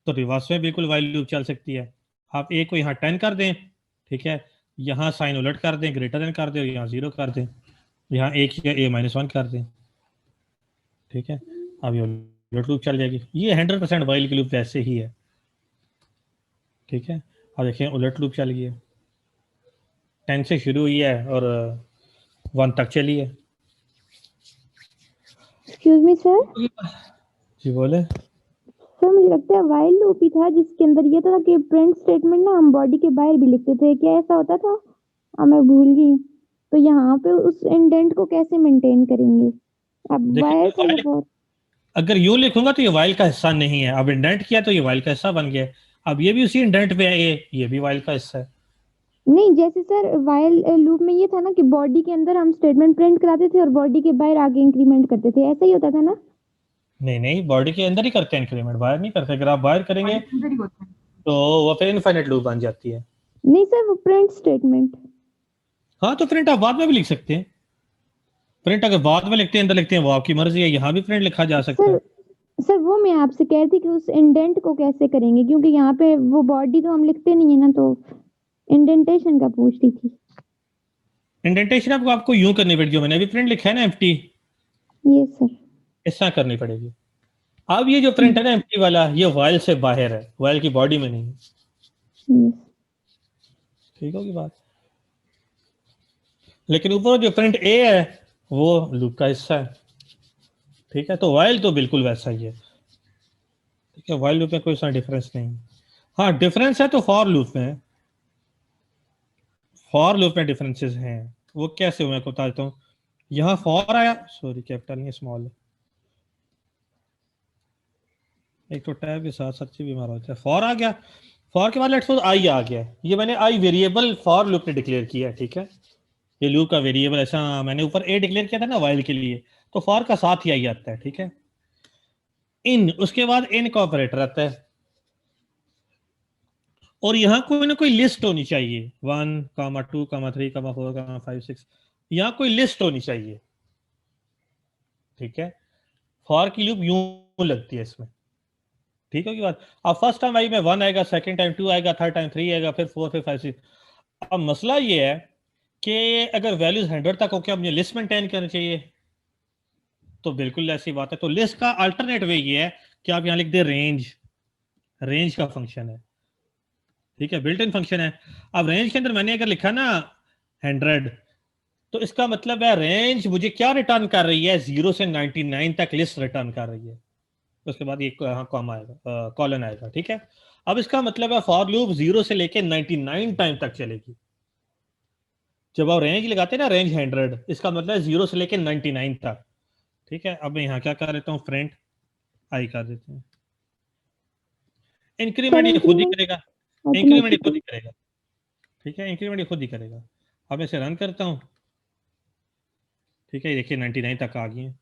तो रिवर्स में बिल्कुल वाइल लूप चल सकती है। आप ए को यहाँ 10 कर दें, ठीक है, यहाँ साइन उलट कर दें, ग्रेटर देन कर दें, और यहाँ 0 कर दें, यहाँ ए किया ए -1 कर दें, ठीक है। अब ये उलट लूप चल जाएगी, ये 100% वाइल की लूप वैसे ही है, ठीक है। अब देखिए उलट लूप चल गई है, 10 से शुरू हुई है और 1 तक चली है। एक्सक्यूज मी सर, जी बोले। सर मुझे लगता है वाइल लूप ही था जिसके अंदर ये था कि प्रिंट स्टेटमेंट ना हम बॉडी के बाहर भी लिखते थे, क्या ऐसा होता था? मैं भूल गई हूँ। तो यहाँ पे उस इंडेंट को कैसे मेंटेन करेंगे? अब वाइल था ये बहुत, अगर यूं लिखूंगा तो ये वाइल का हिस्सा नहीं है, अब इंडेंट किया तो ये वाइल का हिस्सा बन गया। अब ये भी उसी इंडेंट पे है, ये भी वाइल का हिस्सा है। नहीं जैसे सर वाइल लूप में ये था ना कि बॉडी के अंदर हम स्टेटमेंट प्रिंट कराते थे और बॉडी के बाहर आगे इंक्रीमेंट करते थे, ऐसा ही होता था ना? नहीं नहीं, बॉडी के अंदर ही करते हैं इंक्रीमेंट, बाहर नहीं करते। अगर आप बाहर करेंगे अंदर ही होता है। तो वो फिर इनफाइनाइट लूप बन जाती है। नहीं सर, वो प्रिंट स्टेटमेंट। हाँ तो प्रिंट आप बाद में भी लिख सकते हैं, प्रिंट अगर बाद में लिखते हैं अंदर लिखते हैं वो आपकी मर्जी है, यहाँ भी प्रिंट लिखा जा सकता है। सर वो मैं आपसे कह रही थी कि उस इंडेंट को कैसे करेंगे, क्योंकि यहाँ पे वो बॉडी तो हम लिखते नहीं है ना, तो इंडेंटेशन का पूछ रही थी। इंडेंटेशन आपको यूं करनी पड़ेगी, जो मैंने अभी प्रिंट लिखा है ना एम्प्टी, यस सर। इस तरह करनी पड़ेगी। अब ये जो प्रिंट है ना एम्प्टी वाला, ये वाइल से बाहर है, वाइल की बॉडी में नहीं है, यस। ठीक होगी बात। लेकिन ऊपर जो प्रिंट ए है वो लूप का हिस्सा है, ठीक है। तो वाइल तो बिल्कुल वैसा ही है, ठीक है, वाइल लूप में कोई सा डिफरेंस नहीं। हाँ डिफरेंस है तो फॉर लूप में, फॉर लूप में डिफरेंसेस हैं। वो कैसे हुए मैं बता देता हूँ। यहाँ फॉर आया, सॉरी कैपिटल नहीं स्मॉल है, एक तो टैब के साथ सच्ची बीमार होता है। फॉर आ गया, फॉर के बाद लेट्स सपोज आई आ गया, ये मैंने आई वेरिएबल फॉर लूप ने डिक्लेयर किया है, ठीक है। ये लूप का वेरिएबल ऐसा मैंने ऊपर ए डिक्लेयर किया था ना वाइल के लिए, तो फॉर का साथ ही आई आता है, ठीक है। इन उसके बाद इन का ऑपरेटर आता है, और यहाँ कोई ना कोई लिस्ट होनी चाहिए, 1, 2, 3, 4, 5, 6, यहाँ कोई लिस्ट होनी चाहिए, ठीक है। फॉर की लूप यूं लगती है इसमें, ठीक है की बात। अब फर्स्ट टाइम आई में 1 आएगा, सेकंड टाइम 2 आएगा, थर्ड टाइम 3 आएगा, फिर 4, फिर 5, 6। अब मसला ये है कि अगर वैल्यूज 100 तक हो क्या मुझे लिस्ट मेंटेन करनी चाहिए, तो बिल्कुल ऐसी बात है। तो लिस्ट का अल्टरनेट वे ये है कि आप यहाँ लिख दे रेंज, रेंज का फंक्शन है, ठीक है, बिल्ट इन फंक्शन है। अब रेंज के अंदर मैंने अगर लिखा ना 100, तो इसका मतलब है रेंज मुझे क्या रिटर्न कर रही है, 0 से 99 तक लिस्ट रिटर्न कर रही है। उसके बाद ये कॉमा आएगा, कॉलन आएगा, ठीक है। अब इसका मतलब है फॉर लूप 0 से लेके 99 टाइम तक चलेगी। जब आप रेंज लगाते हैं ना, रेंज 100, इसका मतलब है 0 से लेके 99 तक, ठीक है। अब मैं यहाँ क्या कर देता हूँ, प्रिंट आई कर देते हैं। इंक्रीमेंट ये खुद ही करेगा, इंक्रीमेंट ये खुद ही करेगा, ठीक है, इंक्रीमेंट ये खुद ही करेगा। अब इसे रन करता हूँ, ठीक है, ये देखिए 99 तक आ गई है,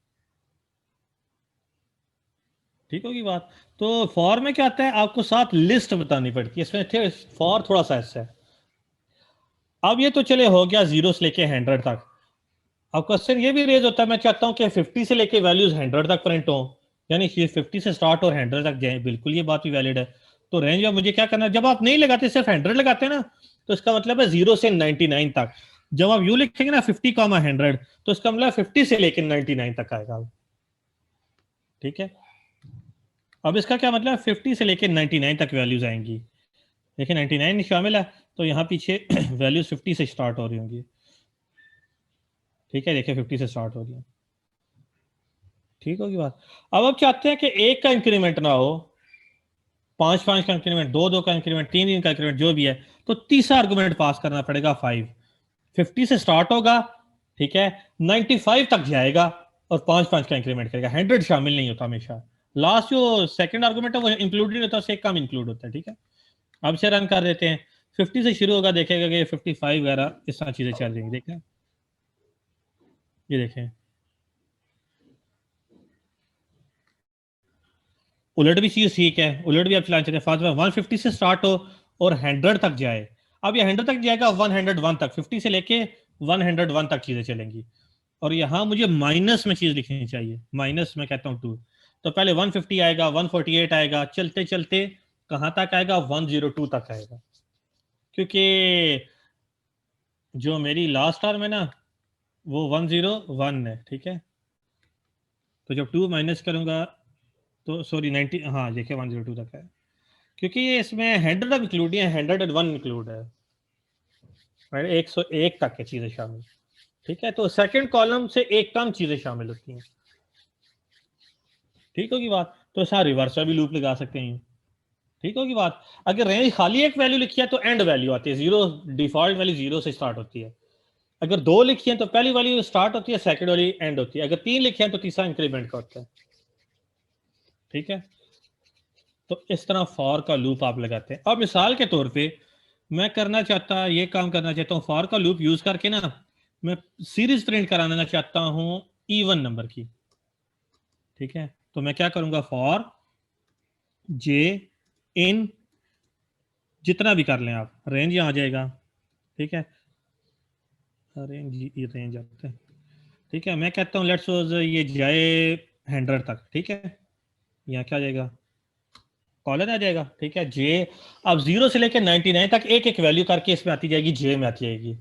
ठीक होगी बात। तो फॉर में क्या आता है, आपको साथ लिस्ट बतानी पड़ती है, इसमें फॉर थोड़ा सा ऐसा है। अब ये तो चले हो गया 0 से लेके 100 तक। अब क्वेश्चन ये भी रेज होता है, मैं चाहता हूं कि 50 से लेके वैल्यूज 100 तक प्रिंट हो, यानी ये 50 से स्टार्ट और 100 तक जाए, बिल्कुल ये बात भी वैलिड है। तो रेंज में मुझे क्या करना है, जब आप नहीं लगाते सिर्फ 100 लगाते हैं ना, तो इसका मतलब है 0 से 99 तक। जब आप यू लिखेंगे ना 50, 100, तो इसका मतलब 50 से लेके 99 तक आएगा, ठीक है। अब इसका क्या मतलब, 50 से लेके 99 तक वैल्यूज आएंगी। देखिए 99 शामिल है, तो यहाँ पीछे वैल्यूज 50 से स्टार्ट हो रही होंगी, ठीक है। देखिए 50 से स्टार्ट हो रही है, ठीक होगी बात। अब आप चाहते हैं कि एक का इंक्रीमेंट ना हो, 5 का इंक्रीमेंट, 2 का इंक्रीमेंट, 3 का इंक्रीमेंट, जो भी है, तो तीसरा आर्गुमेंट पास करना पड़ेगा 5। 50 से स्टार्ट होगा, ठीक है, 95 तक जाएगा, और 5 का इंक्रीमेंट करेगा। 100 शामिल नहीं होता हमेशा, लास्ट जो सेकंड आर्गुमेंट है वो इंक्लूडेड होता है, उससे कम इंक्लूड होता है, ठीक है। अब से रन कर देते हैं, 50 से शुरू होगा, देखेगा कि 55 वगैरह इस तरह चीजें चल रही, देखें ये देखें, उलट भी चीज ठीक है, उलट भी आप चलाना चाहते हैं, फास्ट 150 से स्टार्ट हो और 100 तक जाए। अब ये 100 तक जाएगा, 101 तक, 50 से लेके 101 तक चीजें चलेंगी। और यहां मुझे माइनस में चीज लिखनी चाहिए, माइनस में कहता हूं 2। तो पहले 150 आएगा, 148 आएगा, चलते चलते कहां तक आएगा, 102 तक आएगा, क्योंकि जो मेरी लास्ट टर्म है ना वो 101 है, ठीक है। तो जब 2 माइनस करूंगा तो सॉरी 90, हाँ देखिए 102 तक है, क्योंकि ये इसमें 100 अब इंक्लूड है, 101 इंक्लूड है, 101 तक के चीजें शामिल, ठीक है। तो सेकंड कॉलम से एक कम चीजें शामिल होती हैं, ठीक होगी बात। तो ऐसा रिवर्सल भी लूप लगा सकते हैं, ठीक होगी बात। अगर रेंज खाली एक वैल्यू लिखी है तो एंड वैल्यू आती है 0, डिफॉल्ट वैल्यू 0 से स्टार्ट होती है। अगर 2 लिखी है तो पहली वैल्यू स्टार्ट होती है, सेकंड वाली एंड होती है। अगर 3 लिखे हैं तो तीसरा इंक्रीमेंट का होता है, ठीक है। तो इस तरह फॉर का लूप आप लगाते हैं। अब मिसाल के तौर पे मैं ये काम करना चाहता हूँ, फॉर का लूप यूज करके ना मैं सीरीज प्रिंट कराना चाहता हूँ इवन नंबर की, ठीक है। तो मैं क्या करूंगा, फॉर जे इन, जितना भी कर लें आप, रेंज यहाँ आ जाएगा, ठीक है, रेंज आते हैं, ठीक है। मैं कहता हूँ लेट्स सपोज ये जाए 100 तक, ठीक है, यहाँ क्या जाएगा, कॉलन आ जाएगा, ठीक है, जे। अब 0 से लेकर 99 तक एक एक वैल्यू करके इसमें आती जाएगी, जे में आती जाएगी,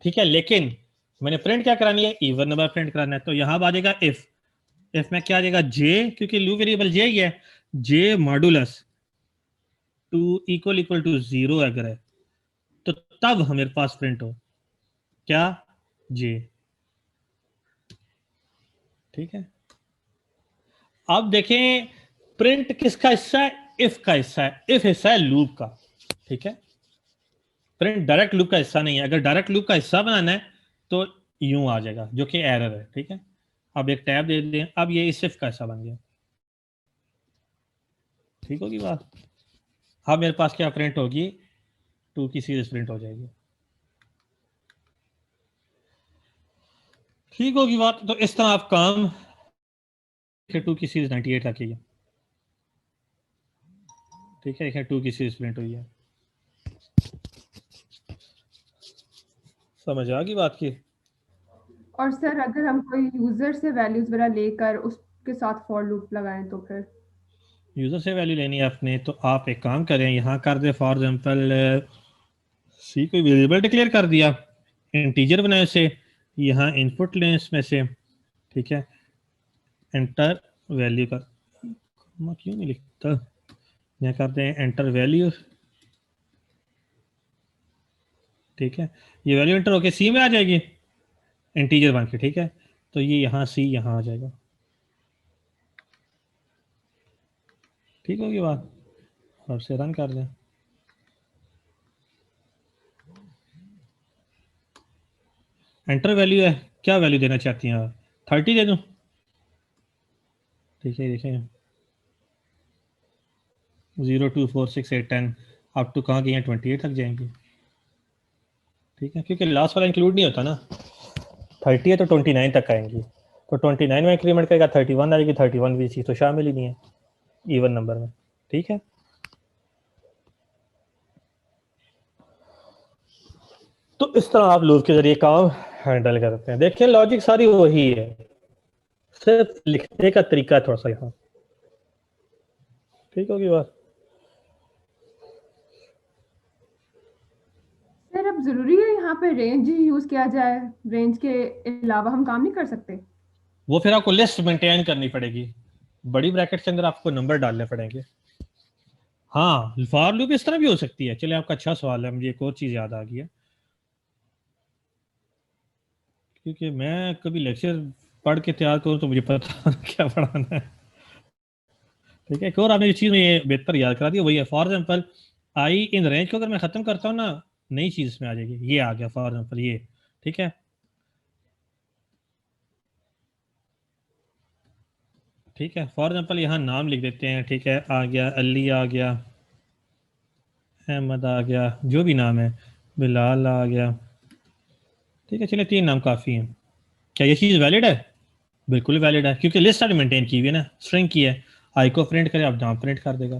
ठीक है। लेकिन मैंने प्रिंट क्या करानी है, इवन नंबर प्रिंट कराना है, तो यहां आ जाएगा इफ में क्या आ जाएगा, जे, क्योंकि लूप वेरिएबल जे ही है, जे मॉडुलस 2 इक्वल टू 0 अगर है, तो तब हमारे पास प्रिंट हो क्या, जी ठीक है। अब देखें प्रिंट किसका हिस्सा है, इफ का हिस्सा है, इफ हिस्सा है लूप का, ठीक है। प्रिंट डायरेक्ट लूप का हिस्सा नहीं है, अगर डायरेक्ट लूप का हिस्सा बनाना है तो यूं आ जाएगा, जो कि एरर है, ठीक है। अब एक टैब दे दें, अब ये इस इफ का हिस्सा बन गया, ठीक होगी बात। अब मेरे पास क्या प्रिंट होगी, 2 की सीरीज प्रिंट हो जाएगी, ठीक होगी बात। तो इस तरह आप काम 2 की सीरीज 98 तक की है, ठीक है। 2 की सीरीज प्रिंट हुई है, समझ आ गई बात की। और सर अगर हम कोई यूजर से वैल्यूज वगैरह लेकर उसके साथ फॉर लूप लगाएं तो फिर यूजर से वैल्यू लेनी है आपने, तो आप एक काम करें, यहाँ कर दे फॉर एग्जाम्पल सी कोई वेरिएबल डिक्लेयर कर दिया, इंटीजर बनाए उसे, यहाँ इनपुट लें इसमें से, ठीक है। एंटर वैल्यू कर, क्यों नहीं लिखता, यहाँ करते हैं एंटर वैल्यू, ठीक है। ये वैल्यू एंटर होके सी में आ जाएगी इंटीजर बन के, ठीक है। तो ये यहाँ सी यहाँ आ जाएगा, ठीक होगी बात। अब से रन कर दें, एंटर वैल्यू है, क्या वैल्यू देना चाहती हैं आप, 30 दे दूं, ठीक है। देखें 0 2 4 6 8 10 अप टू कहाँ गई, 28 तक जाएंगी, ठीक है। क्योंकि लास्ट वाला इंक्लूड नहीं होता ना, 30 है तो 29 तक आएंगी, तो 29 में इंक्रीमेंट करेगा 31 आएगी, 31 भी चीज तो शामिल ही नहीं है इवन नंबर में, ठीक है। तो इस तरह आप लूप के जरिए काम हैंडल करते हैं। देखिए लॉजिक सारी वही है, सिर्फ लिखने का तरीका थोड़ा सा यहाँ, ठीक होगी बात। सर अब जरूरी है यहाँ पे रेंज ही यूज किया जाए, रेंज के अलावा हम काम नहीं कर सकते? वो फिर आपको लिस्ट मेंटेन करनी पड़ेगी, बड़ी ब्रैकेट के अंदर आपको नंबर डालने पड़ेंगे। हाँ फॉर लूप इस तरह भी हो सकती है। चलिए आपका अच्छा सवाल है, मुझे एक और चीज याद आ गई है, क्योंकि मैं कभी लेक्चर पढ़ के तैयार करूँ तो मुझे पता क्या पढ़ाना है, ठीक है। एक और आपने जो चीज में बेहतर याद करा दी वही है, for example I in range को अगर मैं खत्म करता हूँ ना, नई चीज इसमें आ जाएगी, ये आ गया फॉर एग्जाम्पल ये, ठीक है। ठीक है फॉर एग्जाम्पल यहाँ नाम लिख देते हैं, ठीक है। आ गया अली, आ गया अहमद, आ गया जो भी नाम है, बिलाल आ गया, ठीक है। चलिए 3 नाम काफ़ी हैं। क्या ये चीज़ वैलिड है? बिल्कुल वैलिड है, क्योंकि लिस्ट आपने मेंटेन की हुई है ना, स्ट्रिंग की है, आई को प्रिंट करे आप नाम प्रिंट कर देगा,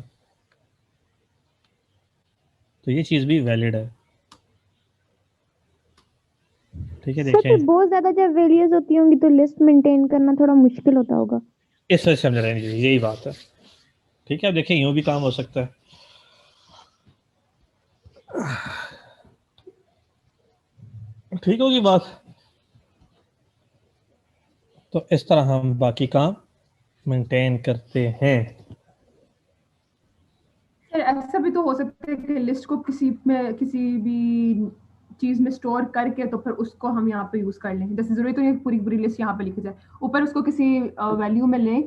तो ये चीज़ भी वैलिड है, ठीक है। सर देखें फिर बहुत ज्यादा जब वैल्यूज होती होंगी तो लिस्ट मेंटेन करना थोड़ा मुश्किल होता होगा। इस वजह से समझ रहे हैं, यही बात है, ठीक है। अब देखें यूँ भी काम हो सकता है, ठीक होगी बात। तो इस तरह हम बाकी काम मेंटेन करते हैं। सर ऐसा भी तो हो सकता है कि लिस्ट को किसी भी चीज में स्टोर करके तो फिर उसको हम यहाँ पे यूज कर लें, जैसे जरूरी तो नहीं है पूरी पूरी लिस्ट यहाँ पे लिखी जाए, ऊपर उसको किसी वैल्यू में लें,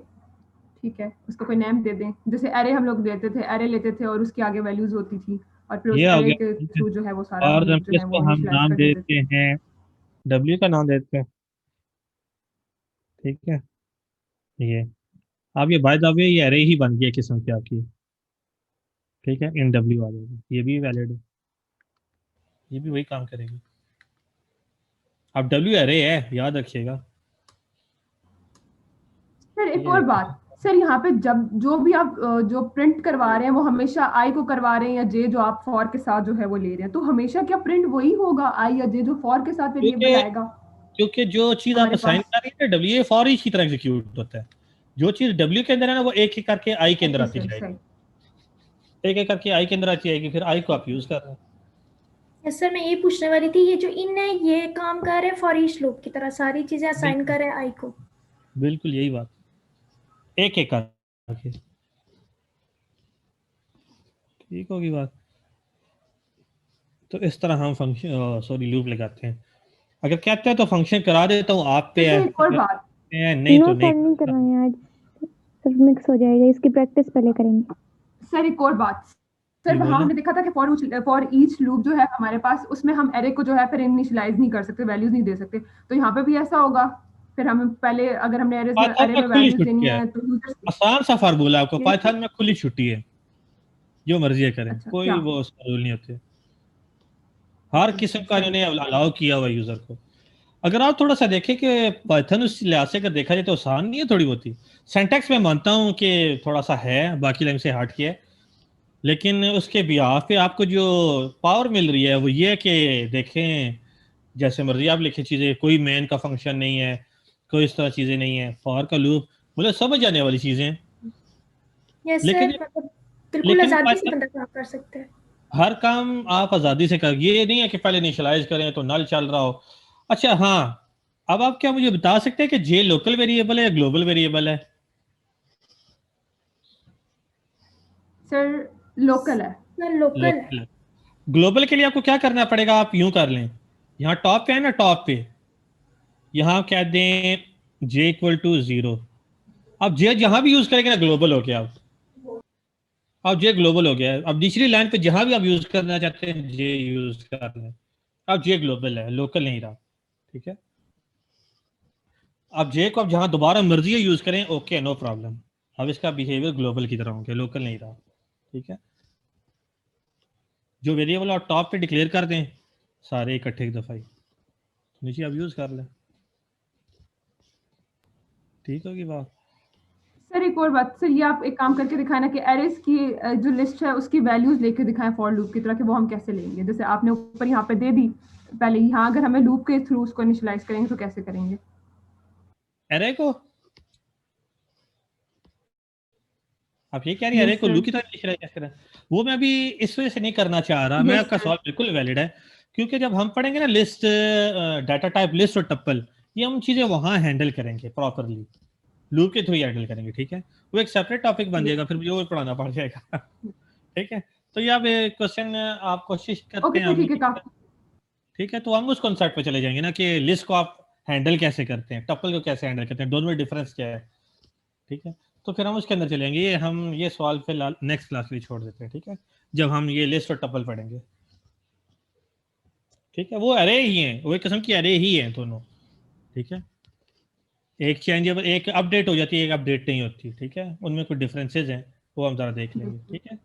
ठीक है, उसको कोई नेम दे दें, जैसे एरे हम लोग देते थे, एरे लेते थे और उसके आगे वैल्यूज होती थी और फिर उस ये हो एरे गया, के ठीक है। थ्रू जो है वो सारा और हम जो है इसको वो हम इनिशियलाइज नाम कर देते देते थे। हैं, डब्ल्यू का नाम देते हैं, ठीक है। ये अब ये बाय द वे ये अरे ही बन गया किस्म की आपकी, ठीक है। इन डब्ल्यू आ जाएगा, ये भी वैलिड है, ये भी वही काम करेगी। अब डब्ल्यू अरे है, याद रखिएगा, सर ठीक एक है। और देखिए बात, सर यहाँ पे जब जो भी आप जो प्रिंट करवा रहे हैं वो हमेशा आई को करवा रहे हैं या जे जो आप फॉर के साथ जो है वो ले रहे हैं, तो हमेशा क्या प्रिंट वही होगा आई या जे जो फॉर के साथ वेरिएबल क्योंकि आएगा क्योंकि जो चीज आप हमारे असाइन पास? कर रही है डब्ल्यू ए फॉर ईच की तरह एग्जीक्यूट होता है, जो चीज डब्ल्यू के अंदर है ना वो एक एक करके आई के अंदर ओके आती सर जाएगी, सही। एक एक करके आई के अंदर आती जाएगी, फिर आई को आप यूज कर रहे हैं। यस सर, मैं ये पूछने वाली थी, ये जो इन है ये काम कर रहे हैं फॉर ईच लूप की तरह, सारी चीजें असाइन बिल्कुल कर रहे हैं आई को। बिल्कुल यही बात, एक एक करके, ठीक होगी बात। तो इस तरह हम फंक्शन सॉरी लूप लगाते हैं। अगर कहते हैं तो फंक्शन करा देता हूँ, आप पे सर है, एक और बात, नहीं नो तो सर, नहीं नहीं। करवाएं आज, सर मिक्स हो जाएगा, इसकी प्रैक्टिस पहले करेंगे। सर एक और बात, जी सर वहां बोले। हमने देखा था कि फॉर ईच लूप जो है हमारे पास, उसमें हम एरे को जो है फिर इनिशियलाइज नहीं कर सकते, वैल्यूज नहीं दे सकते, तो यहाँ पे भी ऐसा होगा। फिर हमें पहले अगर हमने पाइथन एरे में में खुली वैल्यूज देनी छुट्टी है, है तो यूजर आसान सा फार्मूला है, आपको के, पाइथन में खुली छुट्टी है, जो मर्जी है करें, अच्छा कोई क्या, वो उसका रूल नहीं होते। हर ओके किस्म का सर, इन्होंने अलाउ किया हुआ यूजर को। अगर आप थोड़ा सा देखें कि पाइथन उस लिहाज से अगर देखा जाए तो आसान नहीं है, थोड़ी बहुत ही। सिंटैक्स में मानता हूँ कि थोड़ा सा है, बाकी लैंग्वेज से हट के है, लेकिन उसके बिहाफ पे आपको जो पावर मिल रही है वो ये है कि देखें, जैसे मर्जी आप लिखे चीजें, कोई मेन का फंक्शन नहीं है, कोई इस तरह चीजें नहीं है, फॉर का लूप, मतलब समझ आने वाली चीजें हैं। यस लेकिन सर, मतलब बिल्कुल लेकिन आजादी से पाइथन बंदा काम कर सकता है। हर काम आप आजादी से कर, ये नहीं है कि पहले इनिशियलाइज करें तो नल चल रहा हो। अच्छा हाँ, अब आप क्या मुझे बता सकते हैं कि जे लोकल वेरिएबल है या ग्लोबल वेरिएबल है? सर लोकल है। सर लोकल है। लोकल है। ग्लोबल के लिए आपको क्या करना पड़ेगा, आप यूं कर लें, यहाँ टॉप पे है ना, टॉप पे यहाँ कह दें जे इक्वल टू 0। अब जे जहां भी यूज करेंगे ना ग्लोबल हो गया। अब जे ग्लोबल हो गया है, अब दूसरी लाइन पे जहां भी आप यूज करना चाहते हैं जे यूज कर लें। अब जे ग्लोबल है, लोकल नहीं रहा। ठीक है, अब जे को आप जहां दोबारा मर्जी है यूज करें, ओके नो प्रॉब्लम। अब इसका बिहेवियर ग्लोबल की तरह हो गया, लोकल नहीं रहा। ठीक है, जो वेरिएबल आप टॉप पे डिक्लेयर कर दें सारे इकट्ठे एक दफा ही, नीचे आप यूज कर लें, ठीक होगी बात। सर एक और बात, सर ये आप एक काम करके दिखाएं ना कि एरेस की जो लिस्ट है उसकी वैल्यूज लेके दिखाएं फॉर लूप की तरह, कि वो हम कैसे लेंगे, जैसे आपने ऊपर यहाँ पे दे दी पहले, यहाँ अगर हमें लूप के थ्रू उसको इनिशियलाइज करेंगे तो कैसे करेंगे। एरे को आप ये कह रही है अरे यस को सर, लू की तरह इनिशियलाइज कैसे करें? वो मैं अभी इस वजह से नहीं करना चाह रहा, मैं यस आपका सर, सवाल बिल्कुल वैलिड है। क्योंकि जब हम पढ़ेंगे ना लिस्ट, डाटा टाइप लिस्ट और टप्पल, ये हम चीजें वहां हैंडल करेंगे प्रॉपरली, लूप के थ्रू हैंडल करेंगे। ठीक है, वो एक सेपरेट टॉपिक बन जाएगा, फिर मुझे वो पढ़ाना पड़ जाएगा। ठीक है, तो ये आप क्वेश्चन आप कोशिश करते ओके हैं सर, हम ठीक है काफी। ठीक है, तो हम उस कॉन्सेप्ट पे चले जाएंगे ना कि लिस्ट को आप हैंडल कैसे करते हैं, टप्पल को कैसे हैंडल करते हैं, दोनों में डिफरेंस क्या है। ठीक है, तो फिर हम उसके अंदर चलेंगे, ये हम ये सवाल फिलहाल नेक्स्ट क्लास के लिए छोड़ देते हैं। ठीक है, जब हम ये लिस्ट और टपल पढ़ेंगे। ठीक है, वो अरे ही हैं, वो एक किस्म की अरे ही हैं दोनों। ठीक है, एक चेंज, एक अपडेट हो जाती है, एक अपडेट नहीं होती। ठीक है, उनमें कुछ डिफरेंसेस हैं, वो हम जरा देख लेंगे। ठीक है,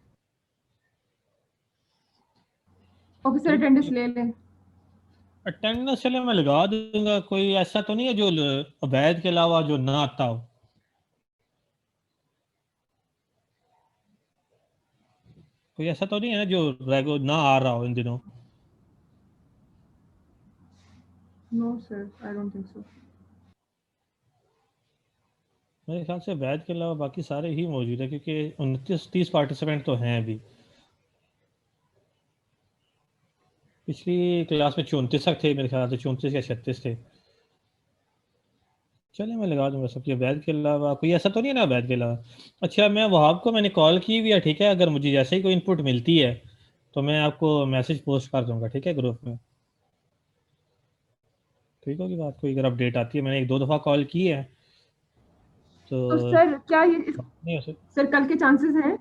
ओके सर, ठीक अटेंडेंस है। ले लें। अटेंडेंस चले मैं लगा दूंगा, कोई ऐसा तो नहीं है जो अवैध के अलावा जो ना आता हो? कोई ऐसा तो नहीं है ना जो रेगुलर ना आ रहा हो इन दिनों? No sir, I don't think so. मेरे ख्याल से वैद के अलावा बाकी सारे ही मौजूद है, क्योंकि 29-30 पार्टिसिपेंट तो हैं अभी। पिछली क्लास में 34 तक थे मेरे ख्याल से, 34 या 36 थे। चलिए मैं लगा दूंगा सबके, वैद के अलावा कोई ऐसा तो नहीं है ना वैद के अलावा। अच्छा, मैं वहाब को मैंने कॉल की भी है। ठीक है, अगर मुझे जैसे ही कोई इनपुट मिलती है तो मैं आपको मैसेज पोस्ट कर दूंगा, ठीक है, ग्रुप में। ठीक होगी बात, कोई अगर अपडेट आती है, मैंने एक दो दफ़ा कॉल की है तो तो सर क्या ये नहीं हो सकता। सर कल के चांसेस हैं।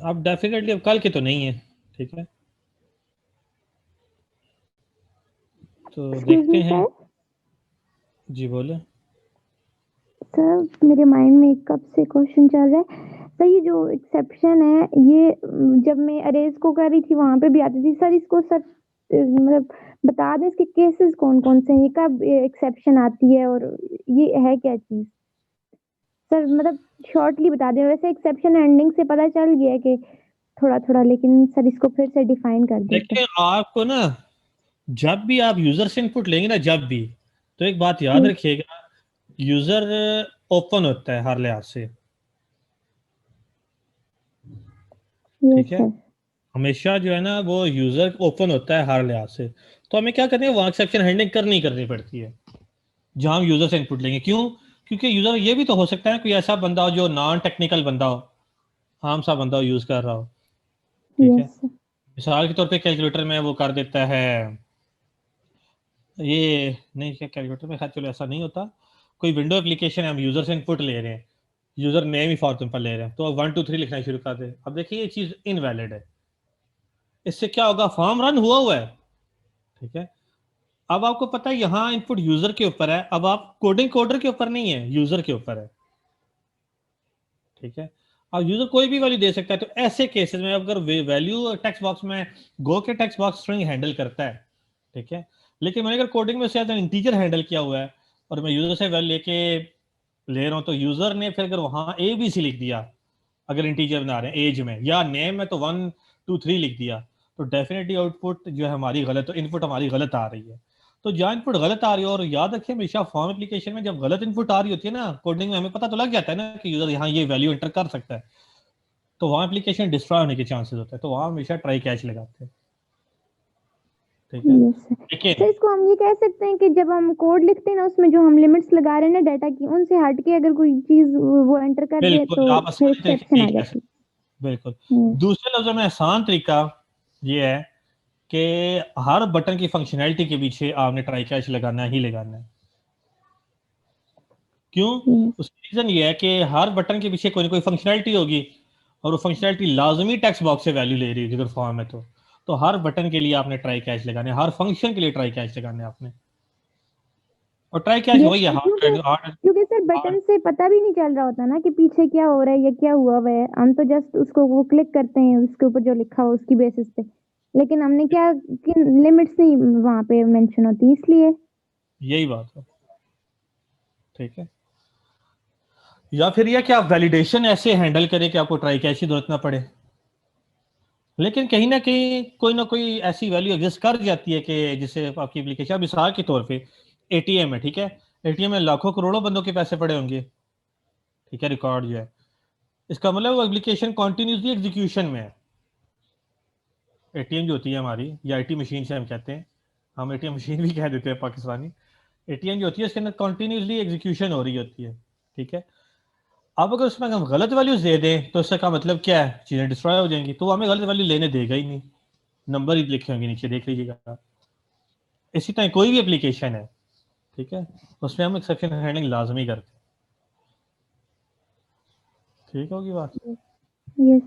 अब डेफिनेटली अब कल के तो नहीं है। ठीक है, तो एक्सक्यूज देखते मी हैं। सर, जी बोले। सर मेरे माइंड में कब से क्वेश्चन चल रहा है सर, ये जो एक्सेप्शन है ये जब मैं अरेज को कर रही थी वहां पे भी आती थी सर, इसको सर मतलब बता दें इसके केसेस कौन कौन से हैं, ये कब एक्सेप्शन आती है और ये है क्या चीज सर, मतलब शॉर्टली बता दें। वैसे एक्सेप्शन एंडिंग से पता चल गया कि थोड़ा थोड़ा, लेकिन सर इसको फिर से डिफाइन कर देते। देखिए आपको ना, जब भी आप यूजर से इनपुट लेंगे ना, जब भी, तो एक बात याद रखिएगा, यूजर ओपन होता है हर लिहाज से। यस ठीक है, सर, हमेशा जो है ना वो यूजर ओपन होता है हर लिहाज से। तो हमें क्या करनी है, वहां एक्सेप्शन हैंडलिंग करनी पड़ती है जहां हम यूजर से इनपुट लेंगे। क्यों? क्योंकि यूजर ये भी तो हो सकता है कोई ऐसा बंदा हो जो नॉन टेक्निकल बंदा हो, आम सा बंदा हो, यूज कर रहा हो। ठीक है, यस सर, मिसाल के तौर पे कैलकुलेटर में वो कर देता है ये नहीं, क्या कैलकुलेटर में, खैर चलो ऐसा नहीं होता। कोई विंडो एप्लीकेशन है, हम यूजर से इनपुट ले रहे हैं, user name he for example ले रहे हैं, तो 1 2 3 लिखना शुरू कर दे। अब देखिए ये चीज इनवैलिड है, इससे क्या होगा, फॉर्म रन हुआ है, ठीक है। अब आपको पता है यहाँ इनपुट यूजर के ऊपर है, अब आप कोडिंग कोडर के ऊपर नहीं है, यूजर के ऊपर है, ठीक है। अब यूजर कोई भी वैल्यू दे सकता है, तो ऐसे केसेस में अगर वैल्यू टेक्स्ट बॉक्स में, गो के टेक्स्ट बॉक्स स्ट्रिंग हैंडल करता है, ठीक है, लेकिन मैंने अगर कोडिंग में से इंटीजर हैंडल किया हुआ है और मैं यूजर से वैल्यू लेके ले रहा हूँ, तो यूजर ने फिर अगर वहां ABC लिख दिया, अगर इंटीजर बना रहे हैं एज में, या नेम में तो 1 2 3 लिख दिया, तो डेफिनेटली आउटपुट जो है हमारी गलत, तो इनपुट हमारी गलत आ रही है। तो जहाँ इनपुट गलत आ रही है, और याद रखिए हमेशा फॉर्म एप्लीकेशन में जब गलत इनपुट आ रही होती है ना, कोडिंग में हमें पता तो लग जाता है ना कि यूजर यहाँ ये वैल्यू एंटर कर सकता है, तो वहाँ एप्लीकेशन डिस्ट्रॉय होने के चांसेस होते हैं, तो वहाँ हमेशा ट्राई कैच लगाते हैं, ठीक है। Yes sir. लेकिन सर इसको हम ये कह सकते हैं कि जब हम कोड लिखते हैं ना, उसमें जो हम लिमिट्स लगा रहे हैं ना डाटा की, उनसे हट के अगर कोई चीज वो एंटर कर दे बिल्कुल तो आप फिर आसान तरीके एक्सेप्शन से आ कह जाती सकते, बिल्कुल। है। दूसरे लफ्जों में आसान तरीका ये है कि हर बटन की फंक्शनैलिटी के पीछे आपने ट्राई कैच लगाना ही लगाना है। क्यों? यस उसका रीजन ये है कि हर बटन के पीछे कोई ना कोई फंक्शनैलिटी होगी, और वो फंक्शनैलिटी लाजमी टेक्स्ट बॉक्स से वैल्यू ले रही है अगर फॉर्म है तो हर बटन के लिए आपने ट्राई कैच लगाने, हर फंक्शन के लिए ट्राई कैच लगाने आपने। और ट्राई कैच यस वही है सर, हार्ड क्योंकि सर बटन से पता भी नहीं चल रहा होता ना कि पीछे क्या हो रहा है या क्या हुआ हुआ है, हम तो जस्ट उसको वो क्लिक करते हैं उसके ऊपर जो लिखा हो उसकी बेसिस पे, लेकिन हमने क्या कि लिमिट्स नहीं वहाँ पे मेंशन होती, इसलिए। यही बात है, ठीक है। या फिर यह कि आप वैलिडेशन ऐसे हैंडल करें कि आपको ट्राई कैच की जरूरत ना पड़े, लेकिन कहीं ना कहीं कोई ना कोई ऐसी वैल्यू एग्जिस्ट कर जाती है कि जिससे आपकी एप्लीकेशन, मिसाल के तौर पे ATM है, ठीक है, ATM में लाखों करोड़ों बंदों के पैसे पड़े होंगे, ठीक है, रिकॉर्ड जो है, इसका मतलब वो एप्लीकेशन कॉन्टिन्यूसली एग्जीक्यूशन में है। ATM जो होती है हमारी, या ATM मशीन से हम कहते हैं, हम ATM मशीन भी कह देते हैं पाकिस्तानी, ATM जो होती है उसके अंदर कॉन्टिन्यूसली एग्जीक्यूशन हो रही होती है, ठीक है। अब अगर उसमें हम गलत वैल्यूज दे दें तो इसका मतलब क्या है, चीजें डिस्ट्रॉय हो जाएंगी, तो वो हमें गलत वैल्यू लेने देगा ही नहीं, नंबर ही लिखे होंगे नीचे, देख लीजिएगा। इसी तरह कोई भी एप्लीकेशन है, ठीक है, उसमें हम एक्सेप्शन हैंडलिंग लाजमी करते हैं, ठीक होगी बात। यस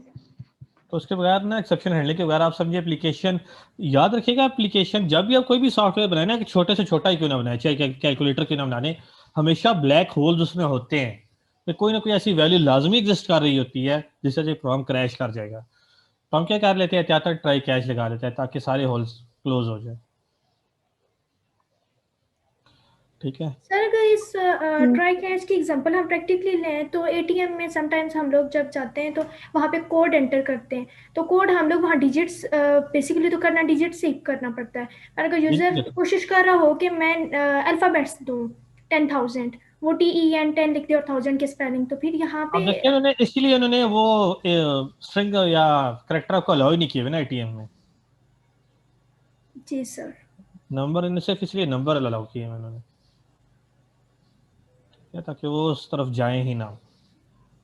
तो उसके बगैर ना, एक्सेप्शन हैंडलिंग के बगैर आप समझिए एप्लीकेशन, याद रखिएगा एप्लीकेशन जब भी आप कोई भी सॉफ्टवेयर बनाए ना, कि छोटे से छोटा ही क्यों ना बनाए, चाहे कैलकुलेटर क्यों ना बनाने, हमेशा ब्लैक होल्स उसमें होते हैं, कि कोई ना कोई ऐसी वैल्यू लाजमी एग्जिस्ट कर रही होती है जिससे जो प्रोग्राम क्रैश कर जाएगा, तो हम क्या कर लेते हैं, त्यातर ट्राई कैच लगा लेते हैं ताकि सारे होल्स क्लोज हो जाए, ठीक है। सर अगर इस ट्राई कैच की एग्जांपल हम प्रैक्टिकली लें तो एटीएम में समटाइम्स हम लोग जब जाते हैं तो वहाँ पे कोड एंटर करते हैं, तो कोड हम लोग वहाँ डिजिट्स बेसिकली तो करना डिजिट से करना पड़ता है, पर अगर यूजर कोशिश कर रहा हो कि मैं अल्फाबेट्स दूँ 10,000, वो TEN 10 लिख दे और 1000 के स्पेलिंग, तो फिर यहाँ पे अब देखिए उन्होंने, इसीलिए उन्होंने वो स्ट्रिंग या करेक्टर को अलाउ ही नहीं किया हुआ ना ATM में, जी सर। नंबर इन्हें सिर्फ इसलिए नंबर अलाउ किए हैं उन्होंने, ताकि वो उस तरफ जाए ही ना।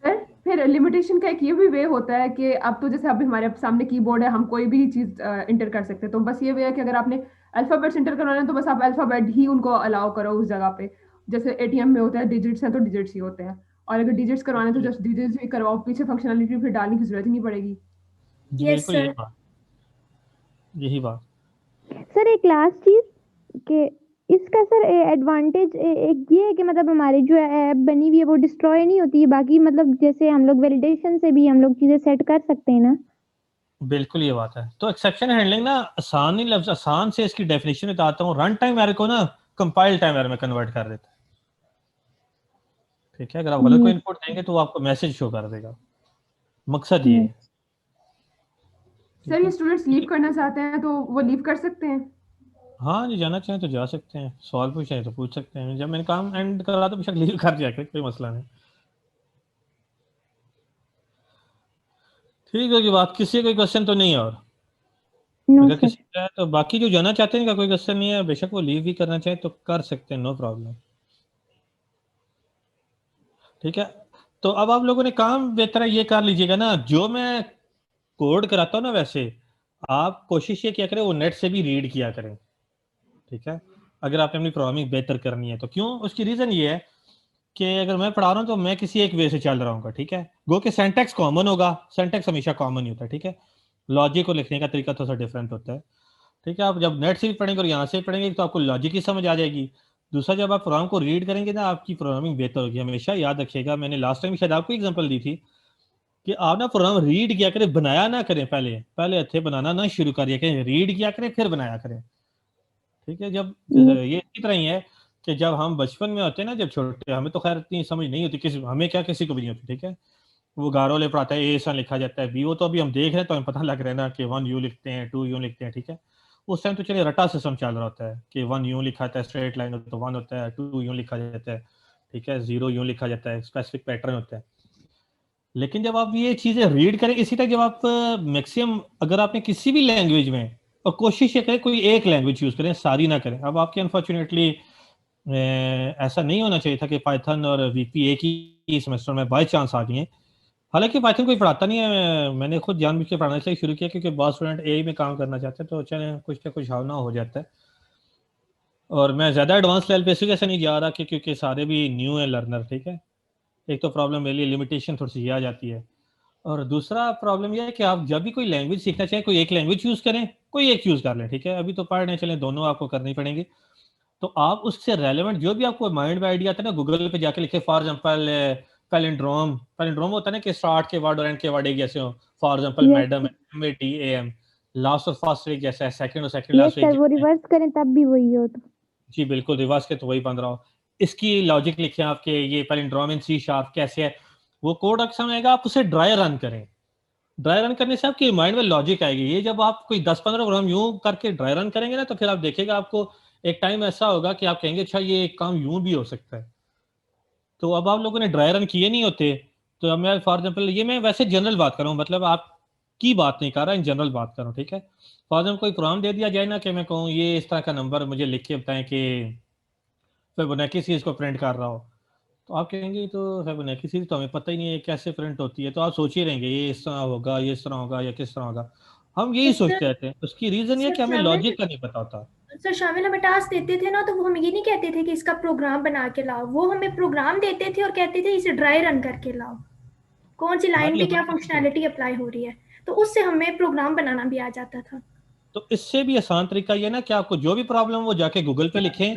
सर फिर लिमिटेशन का एक ये भी वे होता है कि अब तो जैसे अभी हमारे सामने कीबोर्ड है, हम कोई भी चीज इंटर कर सकते हैं, तो बस ये वे है कि अगर आपने अल्फाबेट्स इंटर करवाना है तो बस आप अल्फाबेट ही उनको अलाउ करो उस जगह पे, जैसे एटीएम में होता है डिजिट्स हैं तो डिजिट्स ही होते हैं, और अगर डिजिट्स करवाने हैं तो जस्ट डिजिट्स ही करवाओ, पीछे फंक्शनलिटी फिर डालने की जरूरत ही नहीं पड़ेगी। जी यस बिल्कुल, सर। यही बात। सर एक लास्ट चीज कि इसका सर एडवांटेज एक ये है कि मतलब हमारी जो ऐप बनी हुई है वो डिस्ट्रॉय नहीं होती है, बाकी मतलब जैसे हम लोग वैलिडेशन से भी हम लोग चीजें सेट कर सकते हैं ना। बिल्कुल ये बात है, तो एक्सेप्शन हैंडलिंग ना आसान ही लफ्ज, आसान से इसकी डेफिनेशन बताता हूँ, रन टाइम एरर को ना कंपाइल टाइम एरर में कन्वर्ट कर देता है, ठीक है। अगर आप गलत कोई यस इनपुट देंगे तो वो आपको मैसेज शो कर देगा, मकसद ये है, यस ठीक सर ये है। स्टूडेंट्स लीव करना चाहते हैं तो वो लीव कर सकते हैं? हाँ जी, जाना चाहें तो जा सकते हैं, सवाल पूछे तो पूछ सकते हैं, जब मैंने काम एंड करा तो बेशक लीव कर दिया करें, कोई मसला नहीं, ठीक होगी बात। किसी कोई क्वेश्चन तो नहीं है, और नो अगर सर। किसी का है तो बाकी जो जाना चाहते हैं, का कोई क्वेश्चन नहीं है, बेशक वो लीव भी करना चाहे तो कर सकते हैं, नो प्रॉब्लम, ठीक है। तो अब आप लोगों ने काम बेहतर है ये कर लीजिएगा ना, जो मैं कोड कराता हूँ ना, वैसे आप कोशिश ये किया करें वो नेट से भी रीड किया करें, ठीक है। अगर आपने अपनी प्रोग्रामिंग बेहतर करनी है तो। क्यों? उसकी रीज़न ये है कि अगर मैं पढ़ा रहा हूँ तो मैं किसी एक वे से चल रहा हूँ, ठीक है, गो के सिंटैक्स कॉमन होगा, सिंटैक्स हमेशा कॉमन ही होता है, ठीक है, लॉजिक को लिखने का तरीका थोड़ा सा डिफरेंट होता है, ठीक है। आप जब नेट से भी पढ़ेंगे और यहाँ से भी पढ़ेंगे तो आपको लॉजिक ही समझ आ जाएगी। दूसरा, जब आप प्रोग्राम को रीड करेंगे ना, आपकी प्रोग्रामिंग बेहतर होगी। हमेशा याद रखिएगा, मैंने लास्ट टाइम शायद आपको एग्जांपल दी थी कि आप ना प्रोग्राम रीड किया करें, बनाया ना करें, पहले पहले अच्छे बनाना ना शुरू करिए, करें रीड किया करें फिर बनाया करें, ठीक है। जब ये इसी तरह ही है कि जब हम बचपन में होते हैं ना, जब छोटे, हमें तो खैर इतनी समझ नहीं होती, किसी हमें क्या किसी को भी नहीं होती, ठीक है, वो गारो ले पढ़ाता है, ए ऐसा लिखा जाता है, बी, वो तो अभी हम देख रहे हैं तो हमें पता लग रहा है ना कि 1 यू लिखते हैं, 2 यू लिखते हैं, ठीक है। उस टाइम तो चलिए रटा सिस्टम चल रहा होता है कि 1 यूं लिखा जाता है, स्ट्रेट लाइन तो 1 होता है, 2 यूं लिखा जाता है, ठीक है, 0 यूं लिखा जाता है, स्पेसिफिक पैटर्न होता है। लेकिन जब आप ये चीजें रीड करें, इसी तरह जब आप मैक्सिमम अगर आपने किसी भी लैंग्वेज में, और कोशिश ये करें कोई एक लैंग्वेज यूज करें, सारी ना करें। अब आपके अनफॉर्चुनेटली ऐसा नहीं होना चाहिए था कि पाइथन और वीपी एक ही सेमेस्टर में बाय चांस आ गई हैं। हालांकि पाइथन कोई पढ़ाता नहीं है, मैंने खुद जानबूझ के पढ़ाना इसलिए शुरू किया क्योंकि बहुत स्टूडेंट एआई में काम करना चाहते हैं, तो चले कुछ ना कुछ हावना हो जाता है। और मैं ज़्यादा एडवांस लेवल पे इसलिए ऐसे नहीं जा रहा कि क्योंकि सारे भी न्यू है लर्नर, ठीक है। एक तो प्रॉब्लम मेरे लिए लिमिटेशन थोड़ी सी ये आ जाती है, और दूसरा प्रॉब्लम यह है कि आप जब भी कोई लैंग्वेज सीखना चाहें, कोई एक लैंग्वेज यूज़ करें, कोई एक यूज़ कर लें, ठीक है। अभी तो पढ़ने चलें, दोनों आपको करनी पड़ेंगी। तो आप उससे रेलेवेंट जो भी आपको माइंड में आइडिया आता है ना, गूगल पे जाके लिखे फॉर एग्जांपल पैलिंड्रोम, पैलिंड्रोम होता है ना कि स्टार्ट के वर्ड और एंड के वर्ड एक जैसे हो, for example yes madam MADAM, last और फर्स्ट एक जैसा है, सेकंड और सेकंड यस लास्ट एक सर, वो जैसा है। रिवर्स करें तब भी वही हो तो। जी बिल्कुल, रिवर्स के तो वही बन रहा हो। इसकी लॉजिक लिखे आपके, ये पैलिंड्रोम इन सी शार्प कैसे है, वो कोड अक्सर आएगा, आप उसे ड्राई रन करें। ड्राई रन करने से आपके माइंड में लॉजिक आएगी। ये जब आप कोई 10-15 प्रोग्राम यूं करके ड्राई रन करेंगे ना, तो फिर आप देखिएगा आपको एक टाइम ऐसा होगा कि आप कहेंगे अच्छा ये काम यूं भी हो सकता है। तो अब आप लोगों ने ड्राई रन किए नहीं होते, तो अब मैं फॉर एग्जाम्पल, ये मैं वैसे जनरल बात कर रहा हूँ, मतलब आपकी बात नहीं कर रहा, इन जनरल बात कर रहा हूँ, ठीक है। फॉर एग्जाम्पल कोई प्रोग्राम दे दिया जाए ना कि मैं कहूँ ये इस तरह का नंबर मुझे लिख के बताएं कि फिबोनाची सीरीज को प्रिंट कर रहा हो, तो आप कहेंगे तो फिबोनाची सीरीज तो हमें पता ही नहीं है कैसे प्रिंट होती है, तो आप सोच ही रहेंगे ये इस तरह होगा, ये इस तरह होगा, या किस तरह होगा। हम तो यही सोचते सर रहते हैं। उसकी रीजन ये सर कि हमें शामिल लॉजिक का नहीं पता होता। सर शामिल हमें टास्क देते थे ना, तो वो हम ये नहीं कहते थे कि इसका प्रोग्राम बना के लाओ, वो हमें प्रोग्राम देते थे और कहते थे इसे ड्राई रन करके लाओ, कौन सी लाइन हमारी पे क्या हमारी फंक्शनैलिटी अप्लाई हो रही है, तो उससे हमें प्रोग्राम बनाना भी आ जाता था। तो इससे भी आसान तरीका ये ना कि आपको जो भी प्रॉब्लम वो जाके गूगल पे लिखें,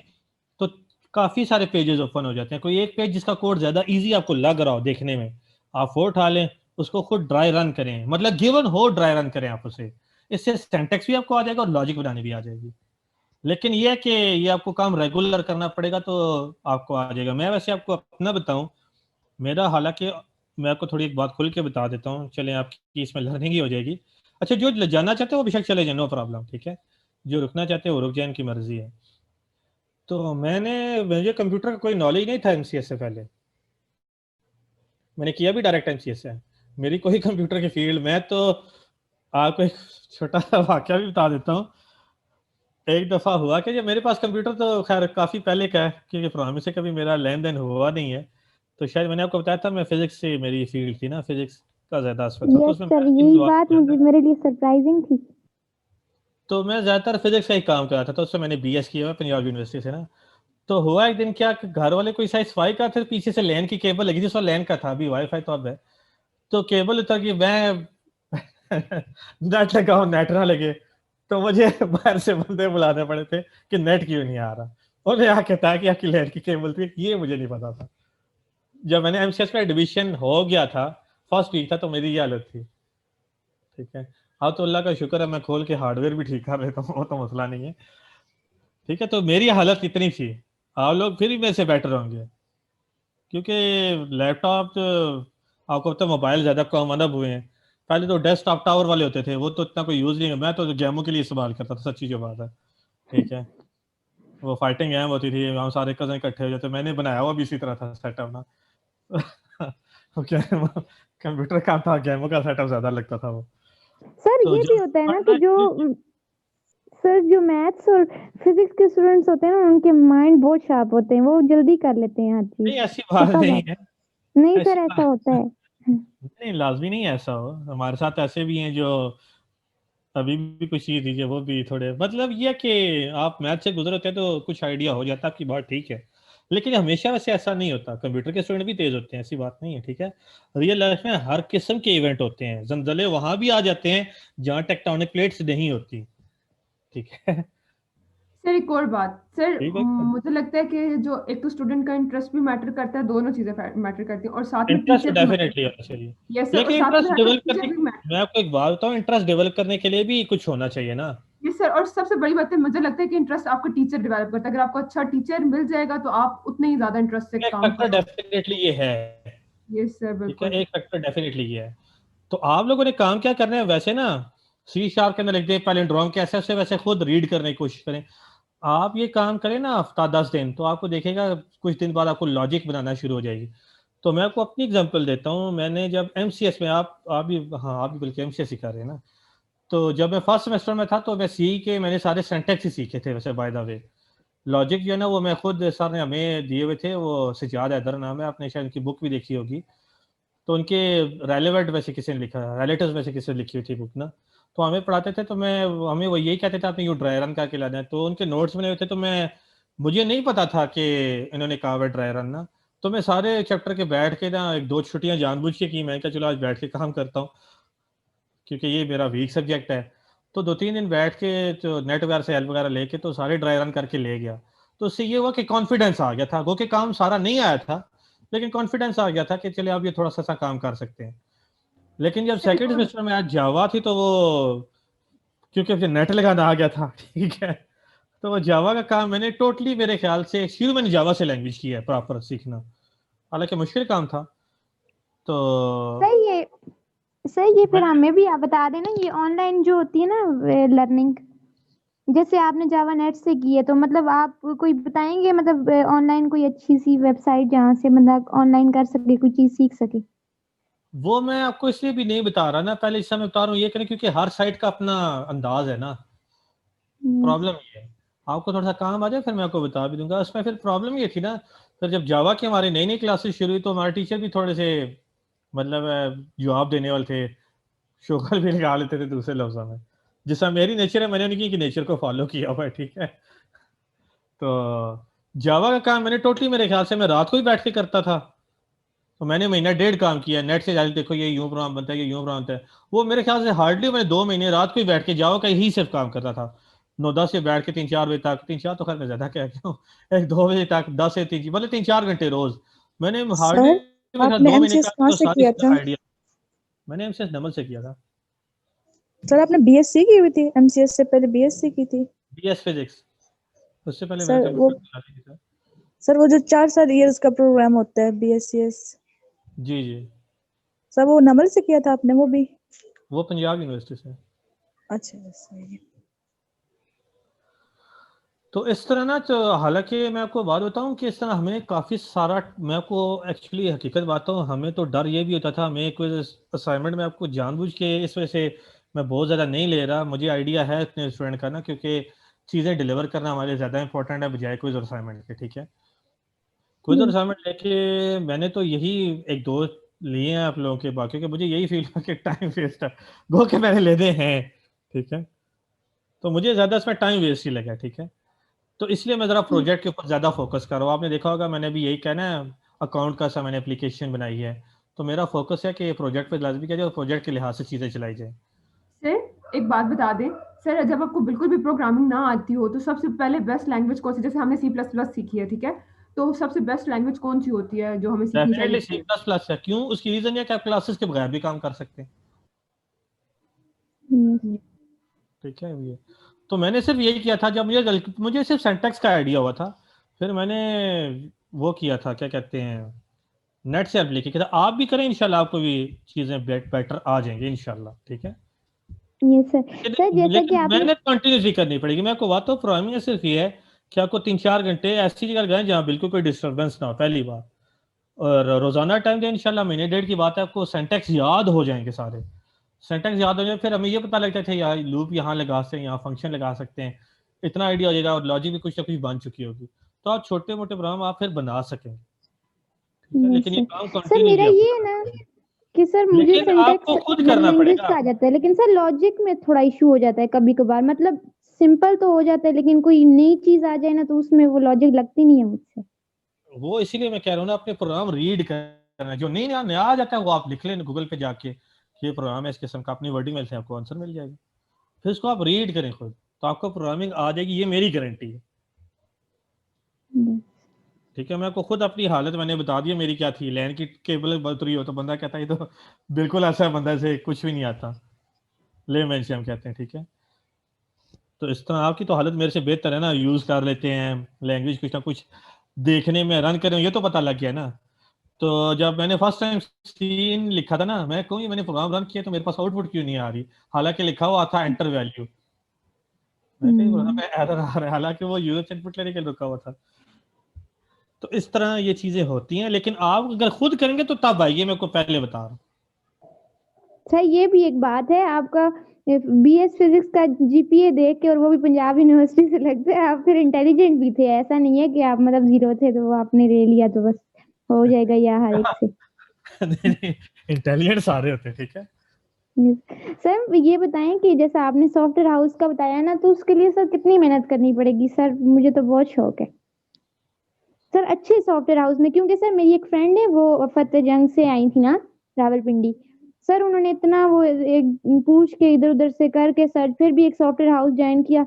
तो काफी सारे पेजेस ओपन हो जाते हैं। कोई एक पेज जिसका कोड ज्यादा इजी आपको लग रहा हो देखने में, आप वो उठा लें, उसको खुद ड्राई रन करें, मतलब गिवन हो ड्राई रन करें आप उसे। इससे सिंटैक्स भी आपको आ जाएगा और लॉजिक बनानी भी आ जाएगी। लेकिन ये है कि ये आपको काम रेगुलर करना पड़ेगा तो आपको आ जाएगा। मैं वैसे आपको अपना बताऊं, मेरा हालांकि, मैं आपको थोड़ी एक बात खुल के बता देता हूँ, चलें आपकी इसमें लर्निंग ही हो जाएगी। अच्छा, जो जाना चाहते हो वो बेशक चले जाए, नो प्रॉब्लम, ठीक है। जो रुकना चाहते हो वो रुक जाए, इनकी मर्जी है। तो मुझे कंप्यूटर का कोई नॉलेज नहीं था एमसीएस से पहले, मैंने किया भी डायरेक्ट एमसीएस से। मेरी कोई कंप्यूटर की फील्ड, मैं तो आपको एक छोटा सा वाक्य भी बता देता हूँ। एक दफा हुआ कि जब मेरे पास कंप्यूटर, तो खैर काफी पहले का है क्योंकि प्रोग्रामिंग से कभी मेरा लेन देन हुआ नहीं है, तो शायद मैंने आपको बताया था मैं फिजिक्स से, मेरी फील्ड थी ना, फिजिक्स का ज्यादा असर था, तो यस उसमें सर, मैथ की यही बात बात ज्यादा मुझे है। मेरे लिए सरप्राइजिंग थी। तो मैं ज्यादातर फिजिक्स का ही काम कर रहा था, तो उससे मैंने बीएस किया हुआ है पंजाब यूनिवर्सिटी से ना। तो हुआ एक दिन क्या कि घर वाले कोई शायद सफाई का थे, पीछे से लैन की केबल लगी थी, उसमें लैन का था, अभी वाईफाई तो अब है। तो केबल उतर गई, मैं नेट लगाओ, नेट ना लगे, तो मुझे बाहर से बंदे बुलाने पड़े थे कि नेट क्यों नहीं आ रहा। और मैं यहाँ कहता है कि आपकी लैन की केबल थी, ये मुझे नहीं पता था। जब मैंने एमसीएस का एडमिशन हो गया था, फर्स्ट वीक था, तो मेरी ये हालत थी, ठीक है। हाँ, तो अल्लाह का शुक्र है मैं खोल के हार्डवेयर भी ठीक कर लेता हूँ, वो तो मसला नहीं है, ठीक है। तो मेरी हालत इतनी थी, आप लोग फिर भी मेरे से बेटर होंगे, क्योंकि लैपटॉप तो आपको पता है, मोबाइल ज़्यादा कॉमन अब हुए हैं। पहले तो डेस्कटॉप टावर वाले होते थे, वो तो इतना कोई यूज़ नहीं है, मैं तो गेमों के लिए इस्तेमाल करता था, सच्ची जो बात है, ठीक है। वो फाइटिंग गेम होती थी, हम सारे कजन इकट्ठे हो जाते, मैंने बनाया हुआ भी इसी तरह था सेटअप ना। क्या कंप्यूटर का था, गेमों का सेटअप ज़्यादा लगता था वो। सर तो ये जो भी होता है ना पढ़ना कि जो सर जो मैथ्स और फिजिक्स के स्टूडेंट्स होते हैं ना, उनके माइंड बहुत शार्प होते हैं, वो जल्दी कर लेते हैं हर चीज। नहीं, ऐसी तो बात तब नहीं है, नहीं ऐसी सर, ऐसा बात होता है। नहीं, लाजमी नहीं है ऐसा हो, हमारे साथ ऐसे भी हैं जो अभी भी कुछ चीज दीजिए, वो भी थोड़े, मतलब ये कि आप मैथ से गुजरे होते हैं तो कुछ आइडिया हो जाता है, आपकी बात ठीक है, लेकिन हमेशा वैसे ऐसा नहीं होता। कंप्यूटर के स्टूडेंट भी तेज होते हैं, ऐसी बात नहीं है, ठीक है। रियल लाइफ में हर किस्म के इवेंट होते हैं, जलजले वहां भी आ जाते हैं जहाँ टेक्टोनिक प्लेट्स नहीं होती, ठीक है। सर एक और बात सर, ठीक है, मुझे लगता है कि जो एक तो स्टूडेंट का इंटरेस्ट भी मैटर करता है, दोनों चीजें मैटर करती हैं, और साथ में इंटरेस्ट तो टीचर भी मैटर डेफिनेटली करता होना चाहिए, है। यस सर, और लेकिन साथ में इंटरेस्ट डेवलप टीचर करने, भी मैटर। मैं आपको एक बात बताऊं, इंटरेस्ट डेवलप करने के लिए भी कुछ होना चाहिए ना। यस सर, और सबसे बड़ी बात है, मुझे लगता है कि इंटरेस्ट आपका टीचर डेवलप करता है। अगर आपको अच्छा टीचर मिल जाएगा तो आप उतने ही ज्यादा इंटरेस्ट से एक काम फैक्टर करोगे। डेफिनेटली ये है, यस सर, ठीक है, बिल्कुल। एक फैक्टर डेफिनेटली ये है। तो आप लोगों ने काम क्या करना है वैसे ना, सी शार्प के अंदर लिख दे पैलिंड्रोम कैसे, उससे वैसे खुद रीड करने की कोशिश करें। आप ये काम करें ना हफ्ता 10 दिन, तो आपको देखेगा कुछ दिन बाद आपको लॉजिक बनाना शुरू हो जाएगी। तो मैं आपको अपनी एग्जांपल देता हूँ, मैंने जब एमसीएस में, आप भी, हाँ आप भी बल्कि एमसीएस ही कर रहे हैं ना, तो जब मैं फर्स्ट सेमेस्टर में था तो मैं सी के मैंने सारे सिंटैक्स ही सीखे थे वैसे, बाय द वे। लॉजिक जो है ना वो मैं खुद, सर ने हमें दिए हुए थे, वो सजाद हैदर नाम है, आपने शायद उनकी बुक भी देखी होगी। तो उनके रेलेवेंट वैसे किसी ने लिखा है, रिलेटिव्स वैसे किसी ने लिखी हुई थी बुक ना, तो हमें पढ़ाते थे, तो मैं, हमें वो यही कहते थे आपने यू ड्राई रन करके लाना है, तो उनके नोट्स बने हुए थे, तो मैं, मुझे नहीं पता था कि इन्होंने कहा हुआ ड्राई रन ना, तो मैं सारे चैप्टर के बैठ के ना एक दो छुट्टियां जानबूझ के की, मैं क्या चलो आज बैठ के काम करता हूँ, क्योंकि ये मेरा वीक सब्जेक्ट है। तो 2-3 दिन बैठ के तो नेट वगैरह से हेल्प वगैरह लेके तो सारे ड्राई रन करके ले गया। तो उससे ये हुआ कि कॉन्फिडेंस आ गया था, गो के काम सारा नहीं आया था, लेकिन कॉन्फिडेंस आ गया था कि चलिए अब ये थोड़ा सा काम कर सकते हैं। लेकिन जब सर एक सेकंड और, सेमेस्टर में आज जावा थी, तो वो, क्योंकि फिर नेट लगाना आ गया था, ठीक है, तो वो जावा का काम मैंने टोटली, मेरे ख्याल से शुरू मैंने जावा से लैंग्वेज किया है प्रॉपर सीखना, हालांकि मुश्किल काम था। तो सही है। सही है, फिर मैंने, हमें भी आप बता देना, ये ऑनलाइन जो होती है ना लर्निंग, जैसे आपने जावा नेट से की है, तो मतलब आप कोई बताएंगे, मतलब ऑनलाइन कोई अच्छी सी वेबसाइट जहाँ से मतलब ऑनलाइन कर सके, कोई चीज सीख सके। वो मैं आपको इसलिए भी नहीं बता रहा ना, पहले इस समय बता रहा हूँ ये करें, क्योंकि हर साइट का अपना अंदाज है ना। हम्म, प्रॉब्लम ये है, आपको थोड़ा सा काम आ जाए फिर मैं आपको बता भी दूंगा। उसमें फिर प्रॉब्लम ये थी ना, फिर जब जावा की हमारी नई नई क्लासेस शुरू हुई, तो हमारे टीचर भी थोड़े से, मतलब जवाब देने वाले थे, शोकर भी लगा लेते थे दूसरे लफ्जों में, जिसका मेरी नेचर है, मैंने उनकी नेचर को फॉलो किया हुआ है, ठीक है। तो जावा का काम मैंने टोटली, मेरे ख्याल से मैं रात को ही बैठ के करता था, तो मैंने महीना डेढ़ काम किया नेट से जाके, देखो ये यूं प्रोग्राम बनता है, ये यूं प्रोग्राम बनता है। वो मेरे ख्याल से हार्डली मैंने 2 महीने रात को ही बैठ के जावा का ही सिर्फ काम करता था, 9-10 से बैठ के 3-4 बजे तक, 3-4 तो खैर मैं ज्यादा क्या क्यों, 1-2 बजे तक, 10 से 3, मतलब 3-4 घंटे रोज। मैंने हार्डली सर मेरे ख्याल आपने 2 महीने एमसीएस का कहाँ तो से सारी किया था? आइडिया। मैंने एमसीएस नमल से किया था। सर आपने बीएससी की हुई थी, एमसीएस से पहले बीएससी की थी? बीएस फिजिक्स, उससे पहले मैंने सर वो कंप्यूटर चला लिया था। सर वो जो 4 साल ईयर्स का प्रोग्राम होता है बीएससीएस, जी जी, सर वो नमल से किया था आपने वो भी? वो पंजाब यूनिवर्सिटी से। अच्छा सही है। तो इस तरह ना, तो हालांकि मैं आपको बात बताऊं कि इस तरह हमें काफ़ी सारा, मैं आपको एक्चुअली हकीकत बताऊं, हमें तो डर ये भी होता था, हमें कोई असाइनमेंट में आपको जानबूझ के इस वजह से मैं बहुत ज़्यादा नहीं ले रहा, मुझे आइडिया है अपने स्टूडेंट का ना, क्योंकि चीज़ें डिलीवर करना हमारे ज़्यादा इंपॉर्टेंट है बजाय कोई असाइनमेंट के, ठीक है। कोई असाइनमेंट लेके मैंने तो यही एक दो लिए हैं आप लोगों के, बाकी के मुझे यही फील हुआ कि टाइम वेस्ट है, गो के मैंने लेने हैं, ठीक है। तो मुझे ज़्यादा इसमें टाइम वेस्ट ही लगा, ठीक है। तो इसलिए मैं जरा प्रोजेक्ट के ऊपर ज्यादा फोकस कर रहा हूँ। आपने देखा होगा मैंने भी यही कहना है, अकाउंट का सा मैंने एप्लीकेशन बनाई है, तो मेरा फोकस है कि प्रोजेक्ट पे लाजमी किया जाए और प्रोजेक्ट के लिहाज से चीजें चलाई जाए। सर एक बात बता दें, सर जब आपको बिल्कुल भी प्रोग्रामिंग ना आती हो तो सबसे पहले बेस्ट लैंग्वेज कौन सी, जैसे हमने सी प्लस प्लस सीखी है, ठीक है, तो सबसे बेस्ट लैंग्वेज कौन सी होती है जो हमें सीखनी डेफिनेटली सी चाहिए? प्लस प्लस है, क्यों, उसकी रीजन ये कि आप क्लासेस के बगैर भी काम कर सकते हैं, हम्म, ठीक है ये। तो मैंने सिर्फ यही किया था, जब मुझे सिर्फ सिंटैक्स का आइडिया हुआ था, फिर मैंने वो किया था, क्या कहते हैं, नेट से हेल्प लेके किया था। आप भी करें, इंशाल्लाह आपको भी चीजें बेटर आ जाएंगी इंशाल्लाह, ठीक है। ये सर। सर लेकिन जैसा कि लेकिन आपने, मेहनत कंटिन्यूसली करनी पड़ेगी। मैं आपको बात तो प्रोग्रामिंग में सिर्फ ये है कि आपको 3-4 घंटे ऐसी जगह लगाएं जहाँ बिल्कुल कोई डिस्टर्बेंस ना हो, पहली बात, और रोजाना टाइम दें, इंशाल्लाह महीने डेढ़ की बात है, आपको सेंटेक्स याद हो जाएंगे सारे। सेंटेक्स याद हो जाए, फिर हमें ये पता लगता है यार लूप यहाँ लगा सकते हैं, यहाँ फंक्शन लगा सकते हैं, इतना आइडिया हो जाएगा, और लॉजिक भी कुछ ना कुछ बन चुकी होगी, तो आप छोटे मोटे प्रोग्राम आप फिर बना सकेंगे, ठीक है। ये लेकिन ये सर। काम सर मेरा कंटिन्यूसली आपको ये है करना ना, पड़ेगा। कि सर मुझे लेकिन सिंटैक्स आपको खुद करना इंग्लिश पड़ेगा। का आ जाता है, लेकिन सर लॉजिक में थोड़ा इशू हो जाता है कभी कभार, मतलब सिंपल तो हो जाता है लेकिन कोई नई चीज आ जाए ना तो उसमें वो लॉजिक लगती नहीं है मुझसे। वो इसीलिए मैं कह रहा हूँ ना, अपने प्रोग्राम रीड करना, जो नहीं नया आ जाता है वो आप लिख लें गूगल पे जाके, ये प्रोग्राम है इस किस्म का, अपनी वर्डिंग में से आपको आंसर मिल जाएगा, फिर उसको आप रीड करें खुद, तो आपको प्रोग्रामिंग आ जाएगी, ये मेरी गारंटी है। हम्म। ठीक है, मैं आपको खुद अपनी हालत मैंने बता दिया मेरी क्या थी, लैन की केबल बदल रही हो तो बंदा कहता है ये तो बिल्कुल ऐसा है, बंदा से कुछ भी नहीं आता, ले मैन से हम कहते हैं। ठीक है, तो इस तरह आपकी तो हालत मेरे से बेहतर है ना, यूज कर लेते हैं लैंग्वेज कुछ ना कुछ, देखने में रन करें ये तो पता लग गया ना। तो जब मैंने फर्स्ट टाइम सीन लिखा था ना, मैं कहूँ मैंने प्रोग्राम रन किया तो मेरे पास आउटपुट क्यों नहीं आ रही, हालांकि लिखा हुआ था एंटर वैल्यू, मैं कहीं प्रोग्राम में एरर आ रहा है, हालांकि वो यूजर इनपुट लेने के लिए रुका हुआ था। तो इस तरह ये चीजें होती हैं, लेकिन आप अगर खुद करेंगे तो तब आइए, मैं आपको पहले बता रहा हूँ। सर ये भी एक बात है, आपका बीएस फिजिक्स का जीपीए देख के, और वो भी पंजाब यूनिवर्सिटी से, लगता है आप फिर इंटेलिजेंट भी थे, ऐसा नहीं है कि आप मतलब जीरो थे तो आपने ले लिया तो बस हो जाएगा या हर एक से। इंटेलिजेंट सारे होते हैं। ठीक है, सर ये बताएं कि जैसा आपने सॉफ्टवेयर हाउस का बताया ना, तो उसके लिए सर कितनी मेहनत करनी पड़ेगी सर, मुझे तो बहुत शौक है सर अच्छे सॉफ्टवेयर हाउस में, क्योंकि सर मेरी एक फ्रेंड है वो फतेह जंग से आई थी ना, रावलपिंडी, सर उन्होंने इतना वो एक पूछ के इधर उधर से करके सर फिर भी एक सॉफ्टवेयर हाउस ज्वाइन किया,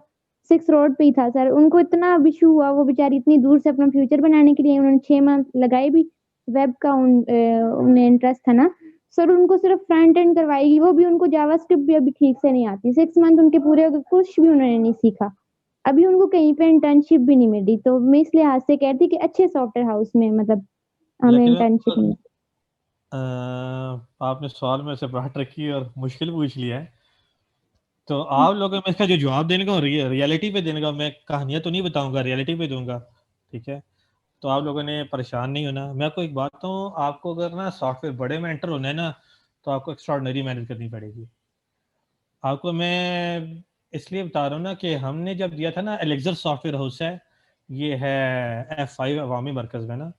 6 रोड पे ही था सर, उनको इतना विशु हुआ, वो बेचारी इतनी दूर से अपना फ्यूचर बनाने के लिए उन्होंने 6 मंथ लगाए भी, वेब का उन्हें इंटरेस्ट था ना सर, उनको सिर्फ फ्रंट एंड करवाएगी, वो भी उनको जावास्क्रिप्ट भी अभी ठीक से नहीं आती, 6 मंथ उनके पूरे हो गए, कुछ भी उन्होंने नहीं सीखा, अभी उनको कहीं पे इंटर्नशिप भी नहीं मिल रही, तो मैं इस लिहाज से कहती कि अच्छे सॉफ्टवेयर हाउस में मतलब हमें लेकिन इंटर्नशिप मिल। आपने सवाल में से बात रखी और मुश्किल पूछ लिया है, तो आप लोगों में इसका जो जवाब देने का रियलिटी पे देने का, मैं कहानियां तो नहीं बताऊंगा, रियलिटी पे दूंगा। ठीक है, तो आप लोगों ने परेशान नहीं होना। मैं आपको एक बात बताऊं, आपको अगर ना सॉफ्टवेयर बड़े में एंटर होना है ना, तो आपको एक्स्ट्राऑर्डिनरी मेहनत करनी पड़ेगी। आपको मैं इसलिए बता रहा हूँ ना कि हमने जब दिया था ना, एलेक्जर सॉफ्टवेयर हाउस है, ये है F5 अवामी मरकज में ना,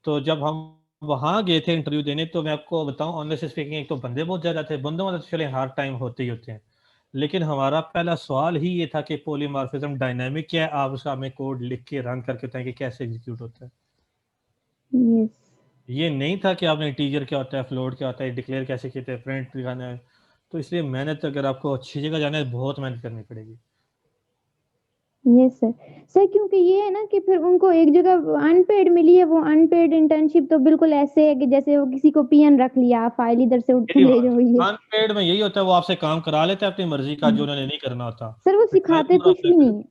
तो जब हम वहाँ गए थे इंटरव्यू देने, तो मैं आपको बताऊं ऑनेस्टली स्पीकिंग, एक तो बंदे बहुत ज़्यादा थे, बंदों वाले तो चले हर टाइम होते ही होते हैं, लेकिन हमारा पहला सवाल ही ये था कि पॉलीमॉर्फिज्म डायनामिक क्या है, आप उसका हमें कोड लिख के रन करके बताएं कि कैसे एग्जीक्यूट होता है। यस ये नहीं था कि आपने इंटीजर क्या होता है, फ्लोट क्या होता है, डिक्लेयर कैसे किया है, प्रिंट दिखाना है। तो इसलिए मेहनत, अगर आपको अच्छी जगह जाना है, बहुत मेहनत करनी पड़ेगी। यस सर सर, क्योंकि ये है ना कि फिर उनको एक जगह अनपेड मिली है, वो अनपेड इंटर्नशिप तो बिल्कुल ऐसे है कि जैसे वो किसी को पीएन रख लिया, फाइल इधर से उठ के यही ले बात जाओ, ये है, अनपेड में यही होता है, वो आपसे काम करा लेते हैं अपनी मर्जी का, जो उन्होंने नहीं करना होता, सर वो फिर ट्रायल सिखाते पूरा कुछ अप्लाई भी करें। नहीं है।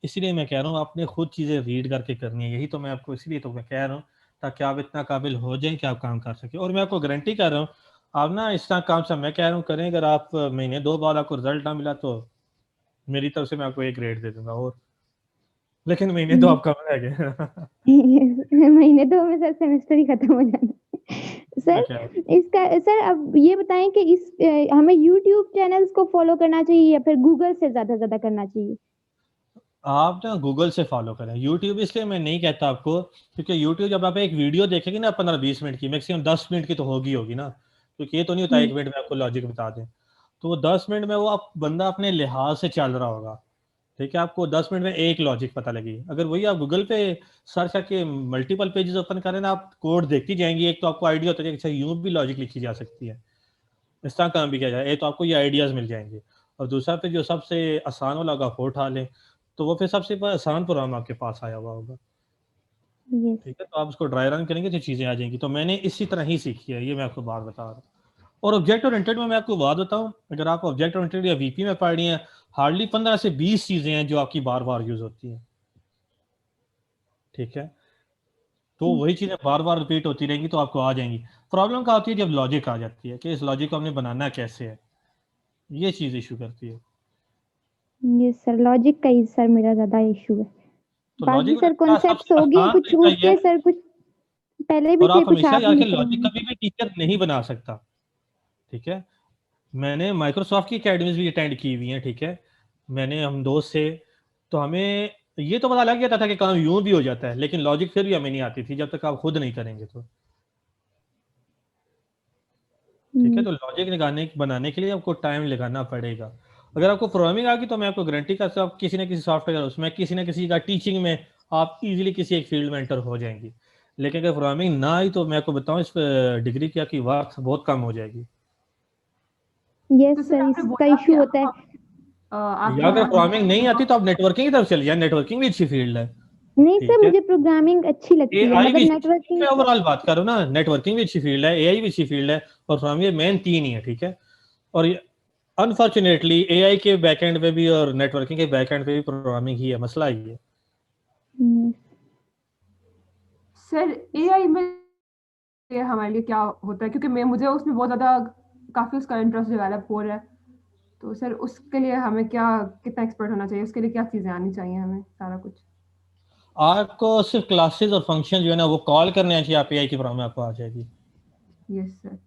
इसीलिए मैं कह रहा हूँ आपने खुद चीज़ें रीड करके करनी है, यही तो मैं आपको, इसीलिए तो मैं कह रहा हूँ, ताकि आप इतना काबिल हो जाए कि आप काम कर सके। और मैं आपको गारंटी कर रहा हूँ, आप ना इस तरह काम से मैं कह रहा हूँ करें, अगर आप महीने 2 बाद आपको रिजल्ट ना मिला तो मेरी तरफ से मैं आपको 1 ग्रेड दे दूंगा, और लेकिन महीने 2 आपका रह गए। महीने 2 में सर सेमेस्टर ही खत्म हो जाना है। मैं सर कह रहा हूँ, इसका सर अब ये बताएं कि हमें यूट्यूब चैनल्स को फॉलो करना चाहिए या फिर गूगल से ज्यादा करना चाहिए? आप ना गूगल से फॉलो करें, यूट्यूब इसलिए मैं नहीं कहता आपको, क्योंकि यूट्यूब जब आप एक वीडियो देखेंगे ना 15-20 मिनट की, मैक्सिमम 10 मिनट की तो होगी ना, क्योंकि ये तो नहीं होता 1 मिनट में आपको लॉजिक बता दें, तो वो 10 मिनट में वो आप बंदा अपने लिहाज से चल रहा होगा। ठीक है, आपको 10 मिनट में एक लॉजिक पता लगी, अगर वही आप गूगल पे सर्च करके मल्टीपल पेजेस ओपन करें ना, आप कोड देखती जाएंगी, एक तो आपको आइडिया होता है कि अच्छा यूं भी लॉजिक लिखी जा सकती है, इस तरह काम भी किया जाए, एक तो आपको ये आइडियाज मिल जाएंगे, और दूसरा फिर जो सबसे आसान वाला होगा वो उठा लें, तो वो फिर सबसे आसान प्रोग्राम आपके पास आया हुआ होगा। यस ठीक है, तो आप उसको ड्राई रन करेंगे तो चीज़ें आ जाएंगी। तो मैंने इसी तरह ही सीखी है, ये मैं आपको बात बता रहा हूँ। और ऑब्जेक्ट ओरिएंटेड में मैं आपको बात बताऊं, अगर आप ऑब्जेक्ट ओरिएंटेड या वीपी में पढ़ रही हैं, हार्डली 15 से 20 चीज़ें हैं जो आपकी बार बार यूज होती हैं। ठीक है, तो वही चीज़ें बार बार रिपीट होती रहेंगी तो आपको आ जाएंगी। प्रॉब्लम क्या होती है जब लॉजिक आ जाती है कि इस लॉजिक को हमने बनाना कैसे है, ये चीज़ इशू करती है। यस सर, लॉजिक का ही सर मेरा ज्यादा इशू है, तो बाकी लॉजिक सर का कॉन्सेप्ट्स सबसे हो गए आसान कुछ तरीका ये उसके है, सर, कुछ पहले भी और थे, आप कुछ हमेशा आप याद नहीं रखें, लॉजिक करेंगे। कभी भी टीचर नहीं बना सकता। ठीक है, मैंने माइक्रोसॉफ्ट की अकेडमीज भी अटेंड की हुई हैं। ठीक है, मैंने, हम दोस्त से, तो हमें ये तो पता लग जाता था कि काम यूं भी हो जाता है, लेकिन लॉजिक फिर भी हमें नहीं आती थी जब तक आप खुद नहीं करेंगे। तो ठीक है। तो लॉजिक बनाने के लिए आपको टाइम लगाना पड़ेगा। अगर आपको प्रोग्रामिंग आ गई तो मैं आपको गारंटी करता हूँ आप किसी न किसी सॉफ्टवेयर उसमें किसी न किसी का टीचिंग में आप इजीली किसी एक फील्ड में एंटर हो जाएंगी। लेकिन अगर प्रोग्रामिंग ना आई तो मैं आपको बताऊं इस डिग्री की आपकी वक्त बहुत कम हो जाएगी। यस तो सर, आपने इसका बोला कि इशू होता है। आप या अगर प्रोग्रामिंग नहीं आती तो आप नेटवर्किंग की तरफ चले जाए, नेटवर्किंग भी अच्छी फील्ड है। नहीं सर, ठीक है। मुझे प्रोग्रामिंग अच्छी लगती है, एआई मगर भी नेटवर्किंग। मैं ओवरऑल बात करूँ ना, नेटवर्किंग भी अच्छी फील्ड है, एआई भी अच्छी फील्ड है, और प्रोग्रामिंग मेन तीन ही है। ठीक है। और अनफॉर्चुनेटली एआई के बैकएंड पे भी और नेटवर्किंग के बैकएंड पे भी प्रोग्रामिंग ही है, मसला ही है। सर एआई में ये हमारे लिए क्या होता है, क्योंकि मैं मुझे उसमें बहुत ज़्यादा काफ़ी उसका इंटरेस्ट डेवलप हो रहा है। तो सर उसके लिए हमें क्या कितना एक्सपर्ट होना चाहिए, उसके लिए क्या चीज़ें आनी चाहिए हमें, सारा कुछ? आपको सिर्फ क्लासेस और फंक्शन जो है ना वो कॉल करने चाहिए, आप एआई की प्रॉब्लम आपको आ जाएगी। Yes sir.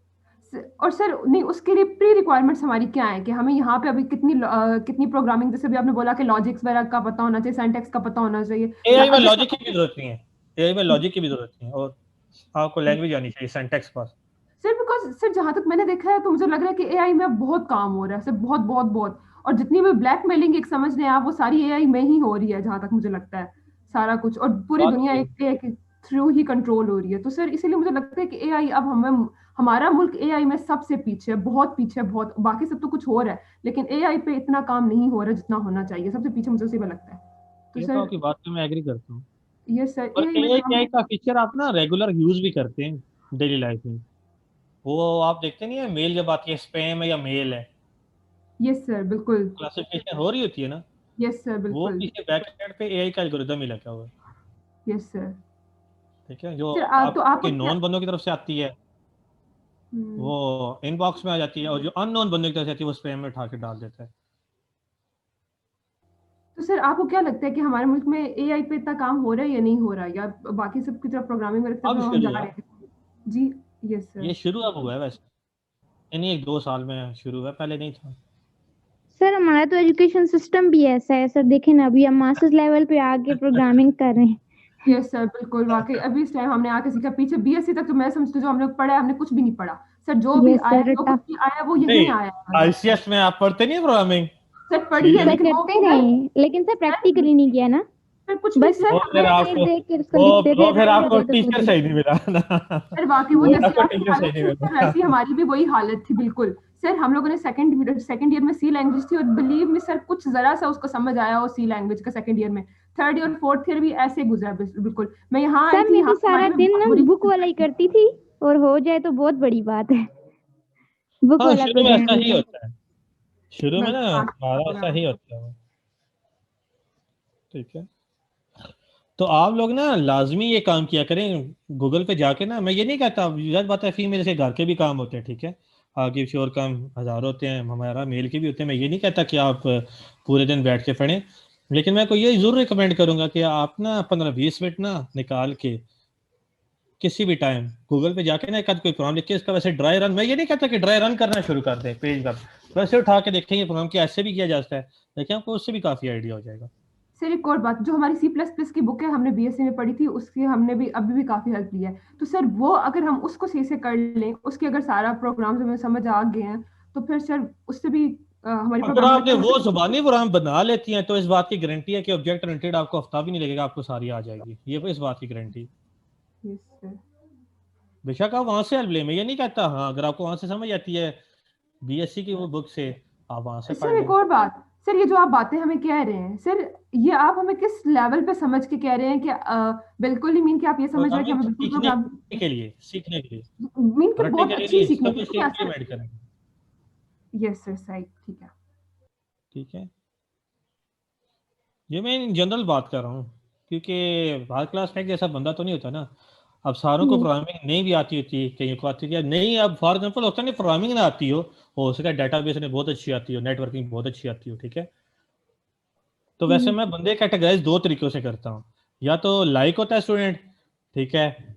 और सर नहीं, उसके लिए प्री रिक्वायरमेंट्स हमारी क्या है कि हमें यहाँ पे अभी कितनी प्रोग्रामिंग, जैसे भी आपने बोला कि लॉजिक्स वगैरह का पता होना चाहिए, सिंटैक्स का पता होना चाहिए, या एआई में अगर लॉजिक की भी जरूरत नहीं है, एआई में लॉजिक की भी जरूरत नहीं है, और आपको लैंग्वेज आनी चाहिए, syntax pass. Sir because sir जहां तक मैंने देखा है तो मुझे लग रहा है कि एआई में बहुत काम हो रहा है सर, बहुत बहुत बहुत। और जितनी भी ब्लैकमेलिंग एक समझ रहे हैं आप, वो सारी एआई में ही हो रही है जहां तक मुझे लगता है, सारा कुछ। और पूरी बात दुनिया सही एक एआई के थ्रू ही कंट्रोल हो रही है। तो सर इसीलिए मुझे लगता है कि एआई अब हमें, हमारा मुल्क एआई में सबसे पीछे है, बहुत पीछे है, बहुत। बाकी सब तो कुछ हो रहा है लेकिन एआई पे इतना काम नहीं हो रहा जितना होना चाहिए, सबसे पीछे मुझे इसी में लगता है। तो ये तो सर आपकी बात से मैं एग्री करता हूँ। ये सर और एआई में एआई काम। का फीचर आप ना रेगुलर यूज भी करते हैं डेली लाइफ में, वो आप देखते नहीं है, मेल जब आती है स्पैम है या मेल है, यस सर बिल्कुल। क्लासिफिकेशन हो रही होती है ना, यस सर वो बिल्कुल। पीछे बैक एंड पे एआई का एल्गोरिदम ही लगा हुआ है। Yes sir. ठीक है। जो सर तो आपको आपके क्या? नॉन बंदों की तरफ से आती है हम्म। वो इनबॉक्स में आ जाती है, और जो अननोन बंदों की तरफ से आती है वो स्पैम में उठा के डाल देता है। तो सर आपको क्या लगता है कि हमारे मुल्क में एआई पे इतना काम हो रहा है या नहीं हो रहा है, या बाकी सब की तरफ, प्रोग्रामिंग वगैरह की अब तरफ हम शुरू जा है, रहे हैं? जी। Yes sir. ये शुरू अब हुआ है वैसे, नहीं 1-2 साल में शुरू हुआ, पहले नहीं था। सर हमारा तो एजुकेशन सिस्टम भी ऐसा है सर, देखे ना, अभी हम मास्टर्स लेवल पे आके प्रोग्रामिंग कर रहे हैं। यस सर बिल्कुल, वाकई अभी इस टाइम हमने आके सीखा। पीछे बीएससी तक तो मैं समझती हूँ जो हमने पढ़ा है, हमने कुछ भी नहीं पढ़ा। सर जो भी यस आया, सर, जो कुछ भी आया वो यहीं नहीं, आया है बस। आईसीएस में आप पढ़ते नहीं प्रोग्रामिंग, सर पढ़ी है सर लेकिन वो करते रहे, लेकिन सर सर प्रैक्टिकली नहीं किया ना, सर कुछ भी बस सर वो फिर हमें। देख आपको देख के उसको लिखते वो थे, फिर राइट आपको होते थे टीचर खुद ही। सही नहीं मिला ना। सर बाकी वो वो जैसी आपको आपकी टीचर सही हालत नहीं थी मिला। सर, वैसी हमारी भी वही हालत थी बिल्कुल। सर हम लोगों ने सेकंड ईयर में सी लैंग्वेज थी, और बिलीव में सर कुछ जरा सा उसको समझ आया वो सी लैंग्वेज का सेकंड ईयर में। थर्ड ईयर फोर्थ ईयर भी ऐसे गुजरा बिल्कुल। मैं यहाँ आई सर थी, मैं यहाँ तो पे हमारी सारा भी दिन बहुत ना बुरी बुक वाला ही करती थी, और हो जाए तो बहुत बड़ी बात है, बुक हाँ वाला शुरू में ऐसा प्रोग्राम ही है। होता है, शुरू में ना हमारा ऐसा ही होता है। ठीक है। तो आप लोग ना लाजमी ये काम किया करें गूगल पे जाके ना, मैं ये नहीं कहता, याद बात है फीमेल से घर के भी काम होते हैं, ठीक है, आगे पीछे और काम हज़ारों होते हैं, हमारा मेल के भी होते हैं, मैं ये नहीं कहता कि आप पूरे दिन बैठ के पढ़ें, लेकिन मैं को ये ज़रूर रिकमेंड करूंगा कि आप ना 15-20 मिनट ना निकाल के किसी भी टाइम गूगल पे जाके ना एक आध कोई प्रोग्राम लिख के इसका वैसे ड्राई रन, मैं ये नहीं कहता कि ड्राई रन करना शुरू कर दें पेज का, वैसे उठा के देखेंगे प्रोग्राम कि ऐसे भी किया जा सकता है, देखिए आपको उससे भी काफ़ी आइडिया हो जाएगा। सर एक और बात, जो हमारी सी प्लस प्लस की बुक है, हमने बीएससी में पढ़ी थी, उसकी हमने भी अभी भी काफी हेल्प लिया है। तो सर वो अगर हम उसको सही से कर लें, उसके अगर सारा प्रोग्राम्स हमें समझ आ गए हैं, तो फिर सर उससे भी हमारी अगर प्रोग्रामिंग आपने अच्छी वो होगी। जुबानी प्रोग्राम बना लेती हैं तो इस बात की गारंटी है कि ऑब्जेक्ट ओरिएंटेड आपको हफ्ता भी नहीं लगेगा, आपको सारी आ जाएगी, ये इस बात की गारंटी। Yes sir. बेशक आप वहां से हेल्प लें, मैं ये नहीं कहता, हाँ अगर आपको वहां से समझ आती है बीएससी की वो बुक से, आप वहां से पढ़ सर एक लें। और बात, सर ये जो आप बातें हमें कह रहे हैं सर, ये आप हमें किस लेवल पे समझ के कह रहे हैं कि बिल्कुल ही मीन कि आप ये समझ रहे हैं कि प्रोग्रामिंग हमें बिल्कुल सीखने प्रोग्राम, के लिए, सीखने के लिए, मीन कि रटने बहुत के लिए अच्छी नहीं, सीखने सब की कुछ क्या सर? इम्प्लीमेंट करें। यस सर सही, ठीक है। ठीक है, ये मैं इन जनरल बात कर रहा हूँ, क्योंकि हर क्लास में एक जैसा बंदा तो नहीं होता ना, अब सारों को प्रोग्रामिंग नहीं भी आती होती, कहीं को आती है नहीं, अब फॉर एग्जाम्पल होता नहीं प्रोग्रामिंग ना आती हो सकता है डेटाबेस ने बहुत अच्छी आती हो, नेटवर्किंग बहुत अच्छी आती हो, ठीक है। तो वैसे मैं बंदे कैटेगराइज 2 तरीकों से करता हूँ, या तो लाइक होता है स्टूडेंट, ठीक है,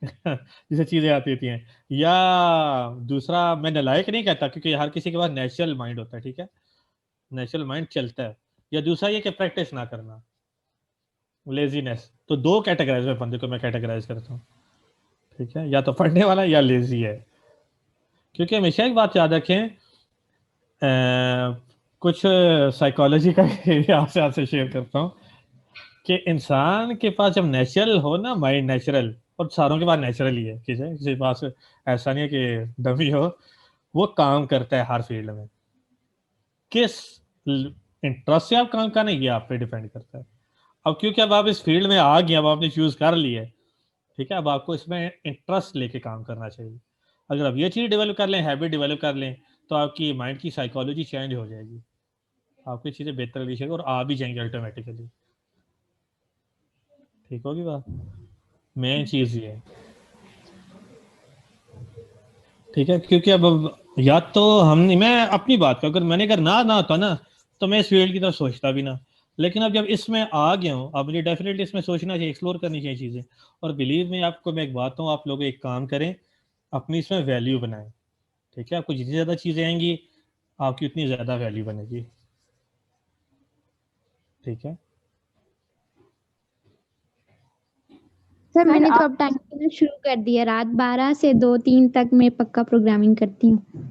जिसे चीजें आती होती हैं, या दूसरा मैं नालायक नहीं कहता क्योंकि हर किसी के पास नेचुरल माइंड होता है, ठीक है, नेचुरल माइंड चलता है, या दूसरा ये कि प्रैक्टिस ना करना, लेजीनेस। तो 2 कैटेगराइज में बंदे को मैं कैटेगराइज करता हूँ, ठीक है, या तो पढ़ने वाला या लेजी है। क्योंकि हमेशा एक बात याद रखें, कुछ साइकोलॉजी का आपसे शेयर करता हूँ कि इंसान के पास जब नेचुरल हो ना, माइंड नेचुरल, और सारों के पास नेचुरल ही है, किसी किसी के पास ऐसा नहीं है कि डमी हो, वो काम करता है हर फील्ड में। किस इंटरेस्ट से आप काम करना ये आप पे डिपेंड करता है। अब क्योंकि अब आप इस फील्ड में आ गए, अब आपने चूज कर लिया है, ठीक है, अब आपको इसमें इंटरेस्ट लेके काम करना चाहिए। अगर आप ये चीज डेवलप कर लें, हैबिट डेवलप कर लें, तो आपकी माइंड की साइकोलॉजी चेंज हो जाएगी, आपकी चीजें बेहतर दिखेगी और आ भी जाएंगी ऑटोमेटिकली। ठीक होगी बात, मेन चीज ये है। ठीक है, क्योंकि अब या तो हम, मैं अपनी बात का, अगर ना होता ना, तो मैं इस फील्ड की तरफ सोचता भी ना। लेकिन अब जब इसमें आ गया हूँ, अब मुझे डेफिनेटली इसमें सोचना चाहिए, एक्सप्लोर करनी चाहिए चीजें। और बिलीव में आपको मैं एक बात हूँ, आप लोग एक काम करें, अपनी इसमें वैल्यू बनाएं। ठीक है, आपको जितनी ज्यादा चीजें आएंगी, आपकी उतनी ज्यादा वैल्यू बनेगी। ठीक है, सर मैंने तो आप अब टाइम देना शुरू कर दिया, रात 12 से 2-3 तक मैं पक्का प्रोग्रामिंग करती हूँ।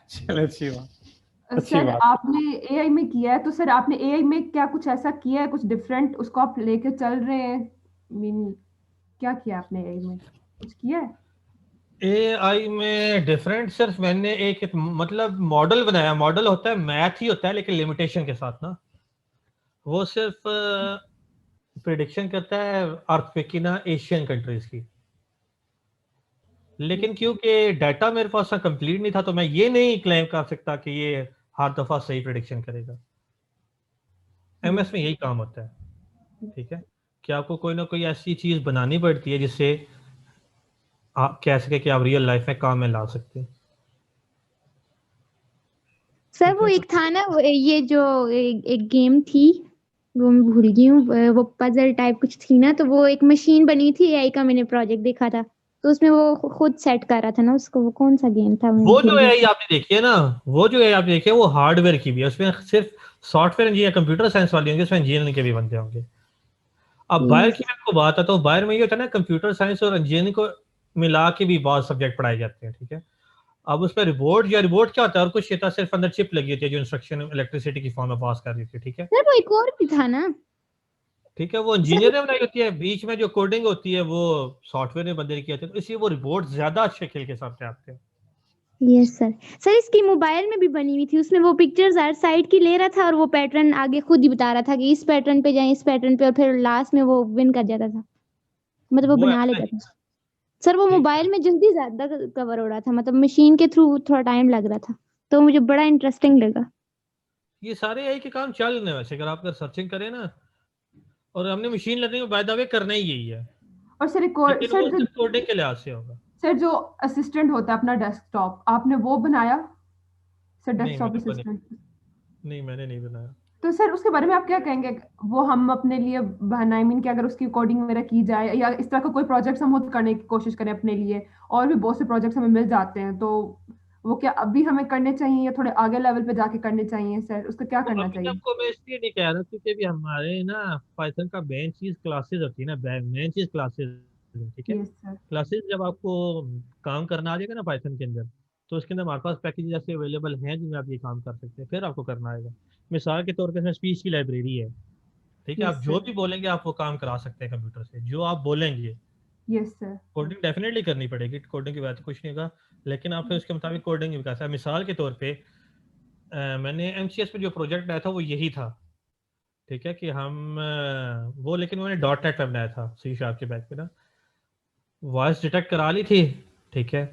चलो अच्छी बात। सर आपने एआई में किया है, तो सर आपने एआई में क्या कुछ ऐसा किया है, कुछ डिफरेंट उसको आप लेके चल रहे हैं? मीन क्या किया आपने एआई में, कुछ किया है? एआई में डिफरेंट सिर्फ मैंने एक मतलब मॉडल बनाया। मॉडल होता है, मैथ ही होता है, लेकिन लिमिटेशन के साथ ना। वो सिर्फ प्रिडिक्शन करता है अर्थक्वेक की ना, एशियन कंट्रीज की। लेकिन क्योंकि डाटा मेरे पास कंप्लीट नहीं था, तो मैं ये नहीं क्लेम कर सकता कि ये हर दफा सही प्रिडिक्शन करेगा। एमएस में यही काम होता है। ठीक है, कि आपको कोई ना कोई ऐसी चीज बनानी पड़ती है जिससे आप कह सके कि आप रियल लाइफ में काम में ला सकते हैं। सर वो एक था ना, ये जो एक गेम थी, वो मैं भूल गई हूँ, वो पजल टाइप कुछ थी ना, तो वो एक मशीन बनी थी एआई का, मैंने प्रोजेक्ट देखा था, तो उसमें वो खुद सेट कर रहा था ना उसको। वो कौन सा गेम था, मैं वो भूल जो गई। एआई आपने देखी है ना, वो जो एआई आपने देखी है, वो हार्डवेयर की भी है। उसमें सिर्फ सॉफ्टवेयर इंजीनियर, कंप्यूटर साइंस वाले होंगे, उसमें इंजीनियरिंग के भी बंदे होंगे। अब बायर की मैं आपको बात आता हूँ, बायर में ये होता है ना, कंप्यूटर साइंस और इंजीनियरिंग को मिला के भी बहुत सब्जेक्ट पढ़ाए जाते हैं। ठीक है, अब उसमें रिपोर्ट क्या होता है, और कुछ था सिर्फ अंदर चिप लगी होती है जो इंस्ट्रक्शन इलेक्ट्रिसिटी की फॉर्म में पास कर देती है। ठीक है, सर वो एक और भी था ना। ठीक है, वो सर इंजीनियर ने बनाई होती है, बीच में जो कोडिंग होती है वो सॉफ्टवेयर ने बंदे ने किया था, तो इसलिए वो रिपोर्ट ज्यादा अच्छे खेल के सामने आते हैं। Yes sir. सर इसकी मोबाइल में भी बनी हुई थी, उसमें वो पिक्चर्स हर साइड की ले रहा था और वो पैटर्न आगे खुद ही बता रहा था कि इस पैटर्न पे जाएं, इस पैटर्न पे, और फिर लास्ट में वो विन कर जाता था, मतलब वो वो बना ऐसा लेता ही, था। सर वो ठीक मोबाइल है। में जल्दी ज्यादा कवर हो रहा था, मतलब मशीन के थ्रू थोड़ा टाइम लग रहा था, तो मुझे बड़ा इंटरेस्टिंग लगा। ये सारे एआई के काम चल रहे हैं वैसे, अगर आप सर्चिंग करें ना, और हमने machine learning by the way करना ही यही है, और सर एक और, लेकिन वो सर सिर्फ कोडिंग के लिहाज से होगा। सर जो असिस्टेंट होता है अपना डेस्कटॉप, आपने वो बनाया? सर नहीं डेस्कटॉप मैंने बने असिस्टेंट, नहीं, मैंने नहीं बनाया। तो सर उसके बारे में आप क्या कहेंगे? वो हम अपने लिए बनाए, मीन कि अगर उसकी कोडिंग वगैरह की जाए, या इस तरह का कोई प्रोजेक्ट हम खुद करने की कोशिश करें अपने लिए, और भी बहुत से प्रोजेक्ट्स हमें मिल जाते हैं, तो वो क्या अभी हमें करने चाहिए या थोड़े आगे लेवल पे जाके करने चाहिए? सर उसका क्या तो करना अभी चाहिए? आपको मैं इसलिए नहीं कह रहा, क्योंकि अभी हमारे ना पाइथन का मेन चीज क्लासेस होती है ना, मेन चीज क्लासेस। ठीक है, यस सर। क्लासेस जब आपको काम करना आ जाएगा ना पाइथन के अंदर, तो उसके अंदर हमारे पास पैकेज ऐसे अवेलेबल हैं जिनमें आप ये काम कर सकते हैं, फिर आपको करना आएगा। मिसाल के तौर पे इसमें स्पीच की लाइब्रेरी है। ठीक है, यस आप जो सर। भी बोलेंगे आप वो काम करा सकते हैं कंप्यूटर से, जो आप बोलेंगे। Yes sir. कोडिंग डेफिनेटली करनी पड़ेगी, कोडिंग की बात तो कुछ नहीं होगा, लेकिन आप फिर उसके मुताबिक कोडिंग भी कर सकते हैं। मिसाल के तौर पे मैंने एमसीएस में जो प्रोजेक्ट बनाया था वो यही था। ठीक है, कि हम वो, लेकिन मैंने डॉट नेट पे बनाया था, सी शार्प के बैक पे ना, वॉइस डिटेक्ट करा ली थी। ठीक है,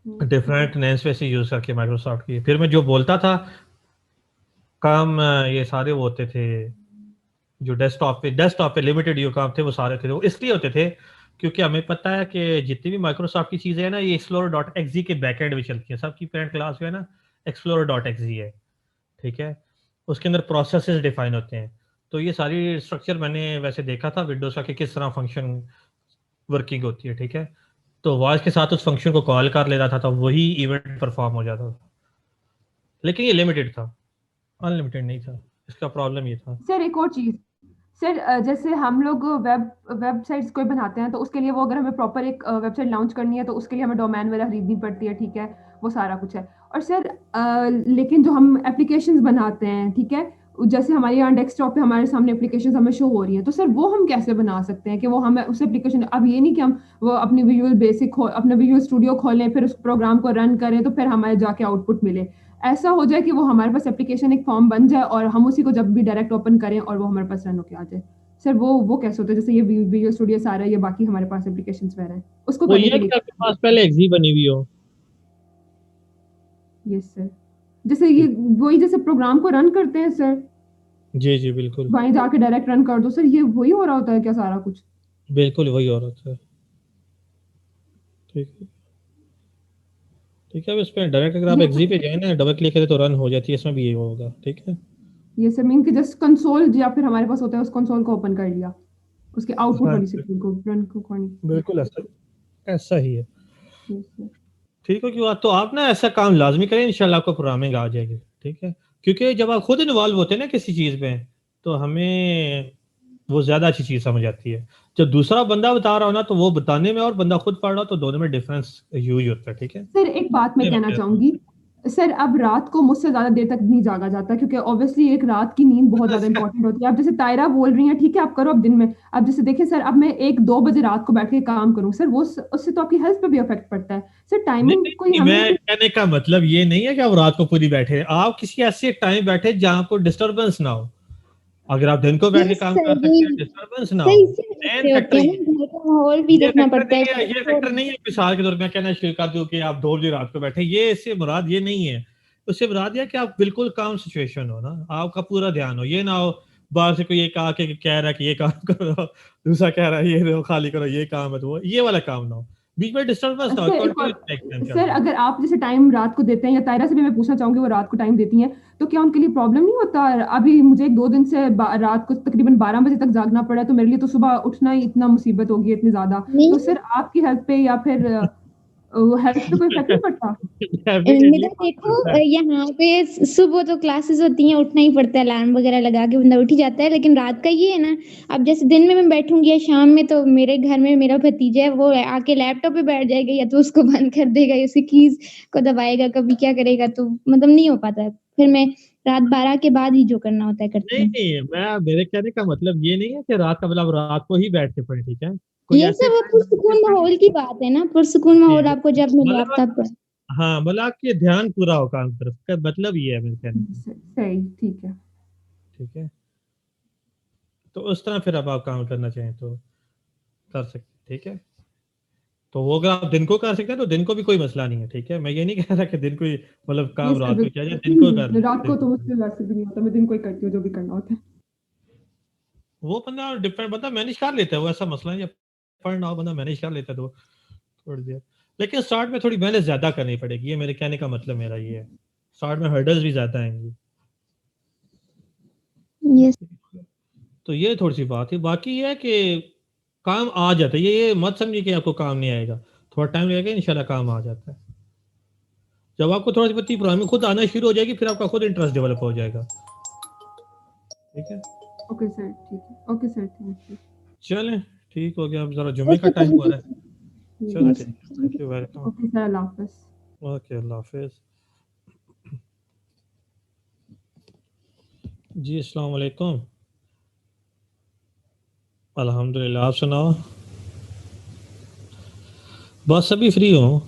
डिफरेंट नेम स्पेस यूज करके माइक्रोसॉफ्ट की, फिर मैं जो बोलता था काम, ये सारे वो होते थे जो डेस्कटॉप पे लिमिटेड जो काम थे, वो सारे थे, वो इसलिए होते थे क्योंकि हमें पता है कि जितनी भी माइक्रोसॉफ्ट की चीजें हैं ना, ये एक्सप्लोरर डॉट एक्सजी के बैकएंड में चलती है। सबकी पेरेंट क्लास जो है ना, एक्सप्लोरर डॉट एक्सजी है। ठीक है, उसके अंदर प्रोसेसेस डिफाइन होते हैं। तो ये सारी स्ट्रक्चर मैंने वैसे देखा था विंडोज का कि किस तरह फंक्शन वर्किंग होती है। ठीक है, तो वॉइस के साथ उस फंक्शन को कॉल कर लेता था, तो वही इवेंट परफॉर्म हो जाता था। लेकिन ये लिमिटेड था, अनलिमिटेड नहीं था, इसका प्रॉब्लम ये था। सर एक और चीज, सर जैसे हम लोग वेबसाइट्स कोई बनाते हैं तो उसके लिए वो अगर हमें प्रॉपर एक वेबसाइट लॉन्च करनी है तो उसके लिए हमें डोमेन वगैरह खरीदनी पड़ती है, ठीक है, वो सारा कुछ है। और सर लेकिन जो हम एप्लीकेशंस बनाते हैं, ठीक है, जैसे हमारे यहाँ डेस्कटॉप पे हमारे सामने एप्लीकेशंस हमें शो हो रही हैं, तो सर वो हम कैसे बना सकते हैं कि वो हमें उस एप्लीकेशन, अब ये नहीं कि हम वो अपनी विजुअल बेसिक अपने विजुअल स्टूडियो खोलें फिर उस प्रोग्राम को रन करें तो फिर हमें जाके आउटपुट मिले। ऐसा हो जाए कि वो हमारे पास एप्लीकेशन एक फॉर्म बन जाए और हम उसी को जब भी डायरेक्ट ओपन करें और वो हमारे पास रन होके आ जाए। सर वो कैसे होता है, जैसे ये विजुअल स्टूडियो सारा ये बाकी हमारे पास एप्लीकेशंस वगैरह है, उसको वो करने ये के है लिए कि आपके पास पहले एक्सी बनी हुई हो। यस सर, जैसे ये वही जैसे प्रोग्राम को रन करते हैं सर, जी जी बिल्कुल, वहीं जाके डायरेक्ट रन कर दो, सर ये वही हो रहा होता है क्या सारा कुछ? बिल्कुल वही हो रहा है। ठीक है, ठीक है। अब इस पर डायरेक्ट अगर आप ये एक्सी पे जाए ना, डबल क्लिक करें तो रन हो जाती है, इसमें भी ये होगा। ठीक है, ये सर मीन कि जस्ट कंसोल या फिर हमारे पास होता है उस कंसोल को ओपन कर लिया, उसके आउटपुट हाँ वाली सेक्शन को रन को करनी। बिल्कुल ऐसा ऐसा ही है। Yes sir. ठीक है, कि तो आप ना ऐसा काम लाजमी करें, इंशाल्लाह आपको प्रोग्रामिंग आ जाएगी। ठीक है, क्योंकि जब आप खुद इन्वॉल्व होते हैं ना किसी चीज़ में, तो हमें वो ज़्यादा अच्छी चीज़ समझ आती है। जब दूसरा बंदा बता रहा हो ना, तो वो बताने में और बंदा खुद पढ़ रहा हो, तो दोनों में डिफरेंस यूज होता है। ठीक है, सर एक बात मैं कहना चाहूंगी, सर अब रात को मुझसे ज्यादा देर तक नहीं जागा जाता क्योंकि ऑब्वियसली एक रात की नींद बहुत ज्यादा इंपॉर्टेंट होती है। अब जैसे तायरा बोल रही है, ठीक है आप करो अब दिन में, अब जैसे देखिए सर अब मैं 1-2 बजे रात को बैठ के काम करूं सर, वो उससे तो आपकी हेल्थ पे भी इफेक्ट पड़ता है सर, नहीं टाइमिंग नहीं कोई नहीं, हमें मैं कहने का मतलब ये नहीं है कि आप रात को पूरी बैठे हैं। आप किसी ऐसे टाइम बैठे जहां आपको डिस्टर्बेंस ना हो। अगर आप दिन को बैठ के यस काम सर, कर सकते हैं, यही डिस्टर्बेंस ना सर हो। इससे मेन बच्चे होते फैक्टर हैं ये ना, घर का माहौल भी ये देखना फैक्टर पड़ता नहीं है है, ये फैक्टर नहीं है मिसाल के तौर पे मैं कहना शुरू कर दूं कि आप 2 बजे रात को बैठे, ये इससे मुराद ये नहीं है। उससे मुराद ये है कि आप बिल्कुल काम सिचुएशन हो ना, आपका पूरा ध्यान हो, ये ना हो बाहर से कोई एक आके कह रहा है कि ये काम करो, दूसरा कह रहा है ये लो खाली करो, ये काम है, तो वो ये वाला काम ना हो, बीच में डिस्टर्बेंस ना हो, सर एक और, कंटिन्यूस टाइम चल सर रहा है। अगर आप जैसे टाइम रात को देते हैं या तायरा से भी मैं पूछना चाहूंगी वो रात को टाइम देती हैं, तो क्या उनके लिए प्रॉब्लम नहीं होता? अभी मुझे 2 दिन से रात को तकरीबन 12 बजे तक जागना पड़ा है, तो मेरे लिए तो सुबह उठना ही इतना मुसीबत होगी इतनी ज्यादा, तो नहीं। सर आपकी हेल्थ पे या फिर हेल्थ पे कोई इफेक्ट नहीं पड़ता? डेफिनेटली मतलब देखो पड़ता है। यहाँ पे सुबह तो क्लासेस होती हैं, उठना ही पड़ता है, अलार्म वगैरह लगा के बंदा उठ ही जाता है, लेकिन रात का ये है ना, अब जैसे दिन में मैं बैठूंगी या शाम में, तो मेरे घर में मेरा भतीजा है, वो आके लैपटॉप पे बैठ जाएगा, या तो उसको बंद कर देगा या उसकी कीज को दबाएगा, कभी क्या करेगा, तो मतलब नहीं हो पाता है। फिर मैं रात 12 के बाद ही जो करना होता है करती नहीं हूँ। नहीं, मैं मेरे कहने का मतलब ये नहीं है कि रात का मतलब रात को ही बैठ के पढ़े। ठीक है, कोई ये ऐसे सब वो टाइम बैठ के पुरसुकून पढ़े। माहौल की बात है ना, पुरसुकून जी माहौल जी, आपको जब मिले मतलब आप तब। हाँ, मतलब आपके ध्यान पूरा हो काम की तरफ का मतलब ये है मेरे कहने का। सही, ठीक है। ठीक है, तो उस तरह फिर अब आप काम करना चाहें तो कर सकते हैं। ठीक है, तो वो अगर आप दिन को कर सकते हैं तो दिन को भी कोई मसला नहीं है। ठीक है, मैं ये नहीं कह रहा कि दिन को ही मतलब ये काम सर रात को किया जाए, दिन को कर बिल्कुल, लें, रात दिन को को तो कर लें। मुझसे वैसे भी नहीं होता, मैं दिन को ही करती हूँ जो भी करना होता है। वो बंदा डिपेंड, बंदा मैनेज कर लेता है, वो ऐसा मसला नहीं है। पढ़ना हो बंदा मैनेज कर लेता है तो थोड़ी देर, लेकिन स्टार्ट में थोड़ी मेहनत ज्यादा करनी पड़ेगी, ये मेरे कहने का मतलब मेरा ये है। स्टार्ट में हर्डल्स भी ज्यादा आएंगी। यस। तो ये थोड़ी सी बात है, बाकी ये है कि काम आ जाता है, ये मत समझिए कि आपको काम नहीं आएगा, थोड़ा टाइम लगेगा, इंशाल्लाह काम आ जाता है। जब आपको थोड़ी सी पत्ती प्रोग्रामिंग खुद आना शुरू हो जाएगी, फिर आपका खुद इंटरेस्ट डेवलप हो जाएगा। ठीक है, ओके सर, ठीक है, ओके सर, थैंक यू। चलें, ठीक हो गया, अब जरा जुम्मे का ओके, टाइम थैंक हो रहा है। चलो यू। ठीक है, thank you, welcome. Okay sir, अल्लाह हाफिज। ओके, अल्लाह हाफिज। जी अस्सलाम वालेकुम। अल्हम्दुलिल्लाह, आप सुनाओ। बस अभी फ्री हूँ।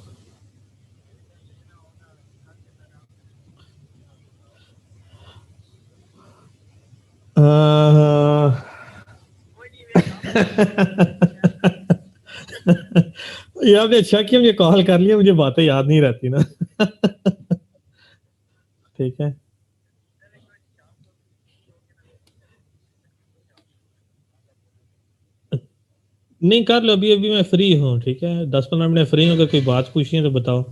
ये आपने अच्छा किया मुझे कॉल कर लिया, मुझे बातें याद नहीं रहती ना। ठीक है, नहीं कर लो, अभी अभी मैं फ्री हूँ। ठीक है, 10-15 मिनट फ्री हूँ, अगर कोई बात पूछनी है तो बताओ।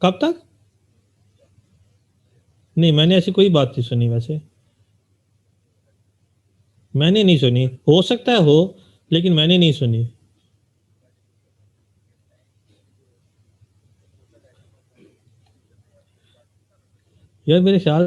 कब तक? नहीं, मैंने ऐसी कोई बात नहीं सुनी वैसे, मैंने नहीं सुनी, हो सकता है हो, लेकिन मैंने नहीं सुनी। यार मेरे ख्याल